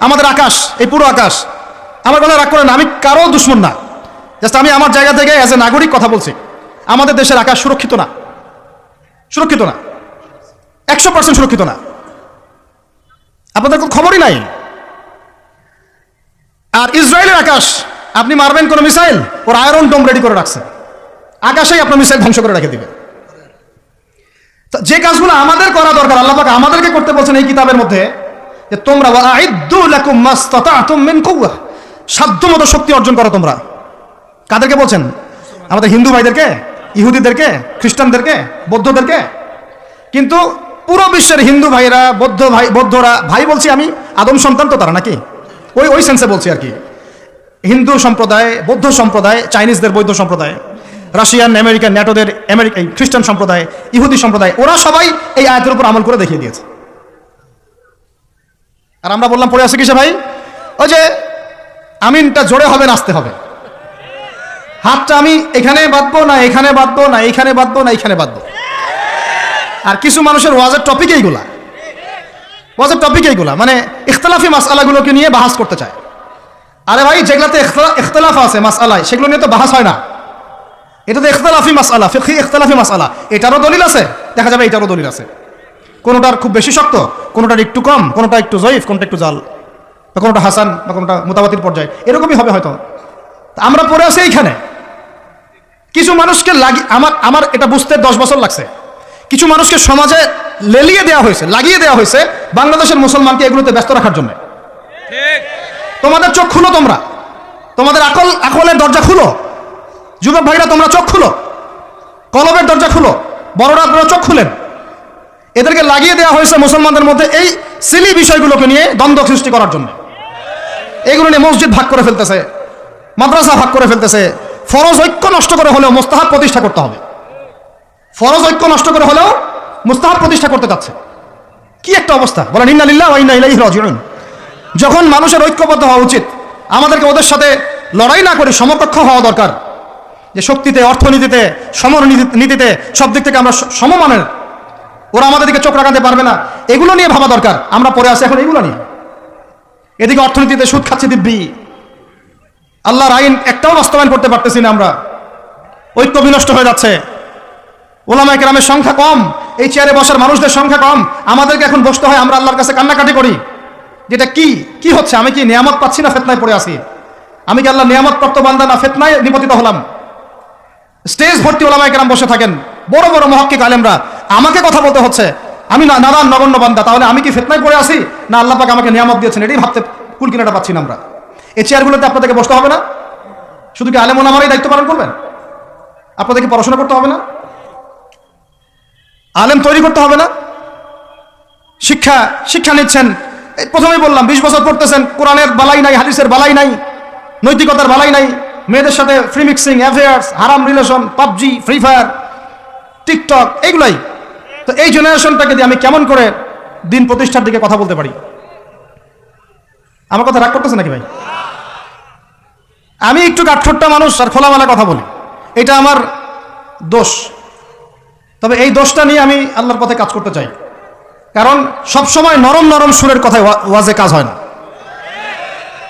আমাদের আকাশ, এই পুরো আকাশ, আমার কথা রাগ করেন, আমি কারো দুশমন না, জাস্ট আমি আমার জায়গা থেকে অ্যাজ এ নাগরিক কথা বলছি। আমাদের দেশের আকাশ সুরক্ষিত না, সুরক্ষিত না, 100% সুরক্ষিত না। আপনাদের কোনো খবরই নাই। আর ইসরায়েলের আকাশ, আপনি মারবেন কোনো মিসাইল, ওর আয়রন ডোম রেডি করে রাখছে, আকাশেই আপনার মিসাইল ধ্বংস করে রেখে দিবে। যে কাজগুলো আমাদের করা দরকার, আল্লাহ পাক আমাদেরকে করতে বলছেন এই কিতাবের মধ্যে, যে তোমরা ওয়াইদু লাকুম মাস্তাতাতুম মিন কুওয়া, সাধ্যমতো শক্তি অর্জন করো তোমরা। কাদেরকে বলছেন? আমাদের হিন্দু ভাইদেরকে, ইহুদিদেরকে, খ্রিস্টানদেরকে, বৌদ্ধদেরকে। কিন্তু পুরো বিশ্বের হিন্দু ভাইরা, বৌদ্ধরা, ভাই বলছি আমি, আদম সন্তান তো তারা নাকি, ওই সেন্সে বলছি আর কি। হিন্দু সম্প্রদায়, বৌদ্ধ সম্প্রদায়, চাইনিজদের বৌদ্ধ সম্প্রদায়, রাশিয়ান, আমেরিকান, ন্যাটোদের, এই খ্রিস্টান সম্প্রদায়, ইহুদি সম্প্রদায়, ওরা সবাই এই আয়াতের উপর আমল করে দেখিয়ে দিয়েছে। আর আমরা বললাম পড়ে আছে কিসে ভাই? ওই যে আমিনটা জোরে হবে, নাচতে হবে। হাতটা আমি এখানে বাঁধবো না, এখানে বাঁধবো না, এইখানে বাঁধবো না, এইখানে বাঁধবো। আর কিছু মানুষের ওয়াজের টপিক এইগুলা, ওয়াজের টপিক এইগুলা, মানে ইখতলাফি মাসআলাগুলোকে নিয়ে বাহাস করতে চায়। আরে ভাই, যেগুলাতে ইখতলাফ আছে মাসআলায়, সেগুলো নিয়ে তো বাহাস হয় না। এটা তো ইখতলাফি মাসআলা, ফিকহি ইখতলাফি মাসআলা। এটারও দলিল আছে, দেখা যাবে এটারও দলিল আছে। কোনোটার খুব বেশি শক্ত, কোনোটার একটু কম, কোনোটা একটু জয়ীফ, কোনোটা একটু জাল, বা কোনোটা হাসান, বা কোনোটা মুতাওয়াতির পর্যায়ে, এরকমই হবে হয়তো। আমরা পড়ে আছি এইখানে। কিছু মানুষকে আমার এটা বুঝতে 10 বছর লাগছে। কিছু মানুষকে সমাজে লেলিয়ে দেওয়া হয়েছে, লাগিয়ে দেওয়া হয়েছে বাংলাদেশের মুসলমানকে এগুলোতে ব্যস্ত রাখার জন্য। তোমাদের চোখ খুলো, তোমরা তোমাদের আকলের দরজা খুলো। যুবক ভাইরা, তোমরা চোখ খুলো, কলবের দরজা খুলো। বড়রা আপনারা চোখ খুলেন। এদেরকে লাগিয়ে দেওয়া হয়েছে মুসলমানদের মধ্যে এই সিলি বিষয়গুলোকে নিয়ে দ্বন্দ্ব সৃষ্টি করার জন্য। এগুলো নিয়ে মসজিদ ভাগ করে ফেলতেছে, মাদ্রাসা ভাগ করে ফেলতেছে। ফরজ ঐক্য নষ্ট করে হলেও মুস্তাহাব প্রতিষ্ঠা করতে হবে। ফরজ ঐক্য নষ্ট করে হলেও মুস্তাহাব প্রতিষ্ঠা করতে যাচ্ছে। কি একটা অবস্থা বলেন! ইন্না লিল্লাহি ওয়া ইন্না ইলাইহি রাজিউন। যখন মানুষের ঐক্যবদ্ধ হওয়া উচিত, আমাদেরকে ওদের সাথে লড়াই না করে সমকক্ষ হওয়া দরকার। যে শক্তিতে, অর্থনীতিতে, সমরনীতিতে, সব দিক থেকে আমরা সমমানের, ওরা আমাদের দিকে চোখ রাখাতে পারবে না, এগুলো নিয়ে ভাবা দরকার। আমরা পড়ে আছি এখন এগুলো নিয়ে। এদিকে অর্থনীতিতে সুদ খাচ্ছি দিব্যি, আল্লাহর আইন একটাও বাস্তবায়ন করতে পারতেছি না আমরা। ঐক্য বিনষ্ট হয়ে যাচ্ছে। ওলামায়ে কেরামের সংখ্যা কম, এই চেয়ারে বসার মানুষদের সংখ্যা কম। আমাদেরকে এখন বসতে হয়, আমরা আল্লাহর কাছে কান্নাকাটি করি। যেটা কি হচ্ছে? আমি কি নিয়ামত পাচ্ছি না ফিতনায় পড়ে আছি? আমি কি আল্লাহ নিয়ামত প্রাপ্ত বান্দা না ফিতনায় নিপতিত হলাম? স্টেজ ভর্তি ওলামায়ে কেরাম বসে থাকেন, বড় বড় মুহাক্কিক আলেমরা। আমাকে কথা বলতে হচ্ছে, আমি নাদান নগণ্য বান্দা। তাহলে আমি কি ফিতনায় পড়ে আছি, না আল্লাহ পাক আমাকে নিয়ামত দিয়েছেন? এটাই ভাবতে কুল কিনাটা পাচ্ছি না আমরা। এই চেয়ারগুলোতে আপনাদেরকে বসতে হবে না? শুধু কি আলেম ওলামারাই দায়িত্ব পালন করবেন? আপনাদেরকে পড়াশোনা করতে হবে না? আলেম তৈরি করতে হবে না? শিক্ষা নিচ্ছেন, প্রথমেই বললাম 20 বছর পড়তেছেন, কোরআনের বালাই নাই, হাদিসের বালাই নাই, নৈতিকতার বালাই নাই, মেয়েদের সাথে ফ্রি মিক্সিং, অ্যাফেয়ার্স, হারাম relation, PUBG, Free Fire, TikTok, এইগুলাই। তো এই জেনারেশনটাকে দিয়ে আমি কেমন করে দিন প্রতিষ্ঠার দিকে কথা বলতে পারি? আমার কথা রাগ করতেছে নাকি ভাই? আমি একটু গাঠঠোট্টা মানুষ আর খোলামেলা কথা বলি, এটা আমার দোষ। তবে এই দোষটা নিয়ে আমি আল্লাহর পথে কাজ করতে চাই। কারণ সবসময় নরম নরম সুরের কথায় ওয়াজে কাজ হয় না।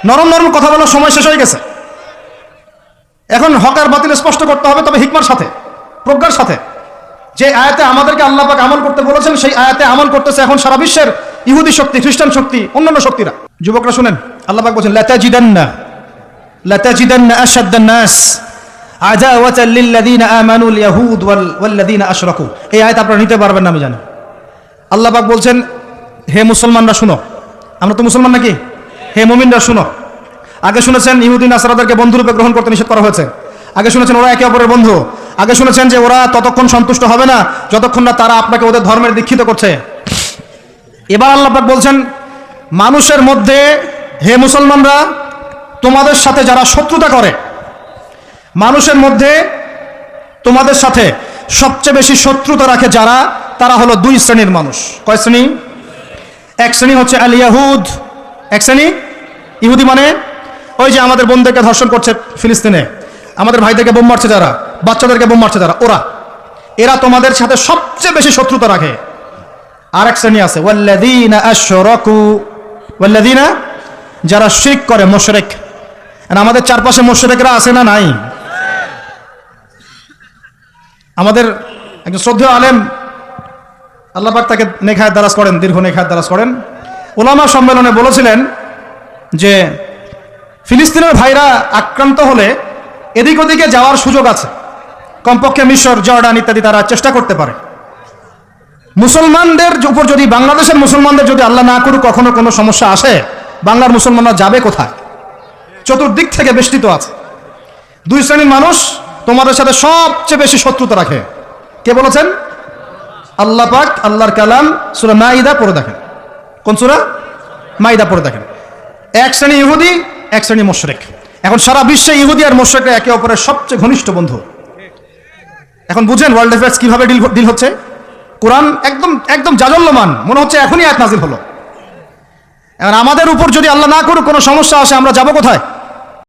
নরম নরম কথা বলার সময় শেষ হয়ে গেছে। এখন হক আর বাতিল স্পষ্ট করতে হবে, তবে হিকমার সাথে, প্রজ্ঞার সাথে। যে আয়াতে আমাদেরকে আল্লাহ পাক আমল করতে বলেছেন, সেই আয়াতে আমল করতেছে এখন সারা বিশ্বের ইহুদি শক্তি, খ্রিস্টান শক্তি, অন্যান্য শক্তিরা। যুবকরা শুনেন, আল্লাহ পাক বলেছেন লাতাজিদান্না আশাদ্দান নাস আদাওয়াতাল লিল্লাযিনা আমানুল ইয়াহুদ ওয়াল্লাযিনা আশরাকু। এই আয়াত আপনারা নিতে পারবেন না আমি জানি। আল্লাহ পাক বলছেন, হে মুসলমানরা শুনো। আমরা তো মুসলমান নাকি? হে মুমিনরা শুনো। আগে শুনেছেন ইহুদি নাসারাদেরকে বন্ধুরূপে গ্রহণ করতে নিষেধ করা হয়েছে। আগে শুনেছেন ওরা একে অপরের বন্ধু। আগে শুনেছেন যে ওরা ততক্ষণ সন্তুষ্ট হবে না যতক্ষণ না তারা আপনাকে ওদের ধর্মের দীক্ষিত করছে। এবার আল্লাহ পাক বলছেন, মানুষের মধ্যে, হে মুসলমানরা, তোমাদের সাথে যারা শত্রুতা করে, মানুষের মধ্যে তোমাদের সাথে সবচেয়ে বেশি শত্রুতা রাখে যারা, তারা হলো 2 শ্রেণীর মানুষ। কয় শ্রেণী? এক শ্রেণী হচ্ছে আল ইয়াহুদ, এক শ্রেণী ইহুদি, মানে ওই যে আমাদের বোনদেরকে ধর্ষণ করছে ফিলিস্তিনে, আমাদের ভাইদেরকে বোম মারছে যারা, বাচ্চাদেরকে বোম মারছে যারা, এরা তোমাদের সাথে সবচেয়ে বেশি শত্রুতা রাখে। আর এক শ্রেণী আছে ওয়াল্লাযীনা আশরাকু, ওয়াল্লাযীনা, যারা শিরক করে, মুশরিক। আমাদের চারপাশে মুশরিকরা আছে না নাই? আমাদের একজন শ্রদ্ধেয় আলেম, আল্লাহ পাক তাকে নেখায়াত দারাজ করেন, দীর্ঘ নেখায়াত দারাজ করেন, ওলামা সম্মেলনে বলেছিলেন যে ফিলিস্তিনের ভাইরা আক্রান্ত হলে এদিক ওদিকে যাওয়ার সুযোগ আছে, কমপক্ষে মিশর, জর্ডান ইত্যাদি তারা চেষ্টা করতে পারে। মুসলমানদের উপর যদি, বাংলাদেশের মুসলমানদের যদি আল্লাহ না করুক কখনো কোনো সমস্যা আসে, বাংলার মুসলমানরা যাবে কোথায়? চতুর্দিক থেকে বেষ্টিত আছে। 2 শ্রেণীর মানুষ তোমাদের সাথে সবচেয়ে বেশি শত্রুতা রাখে। কে বলেছেন? আল্লাহ পাক, আল্লাহর কালাম, সূরা মাইদা পড়ে দেখেন। কোন সূরা? মাইদা পড়ে দেখেন। এক শ্রেণী ইহুদি, এক শ্রেণী মুশরিক। এখন সারা বিশ্বে ইহুদি আর মুশরিকরা একে অপরের সবচেয়ে ঘনিষ্ঠ বন্ধু। এখন বুঝেন ওয়ার্ল্ড অ্যাফেয়ার্স কিভাবে ডিল হচ্ছে। কোরআন একদম একদম জাজল্যমান, মনে হচ্ছে এখনই আয়াত নাজিল হলো। এখন আমাদের উপর যদি আল্লাহ না করুক কোনো সমস্যা আসে, আমরা যাব কোথায়?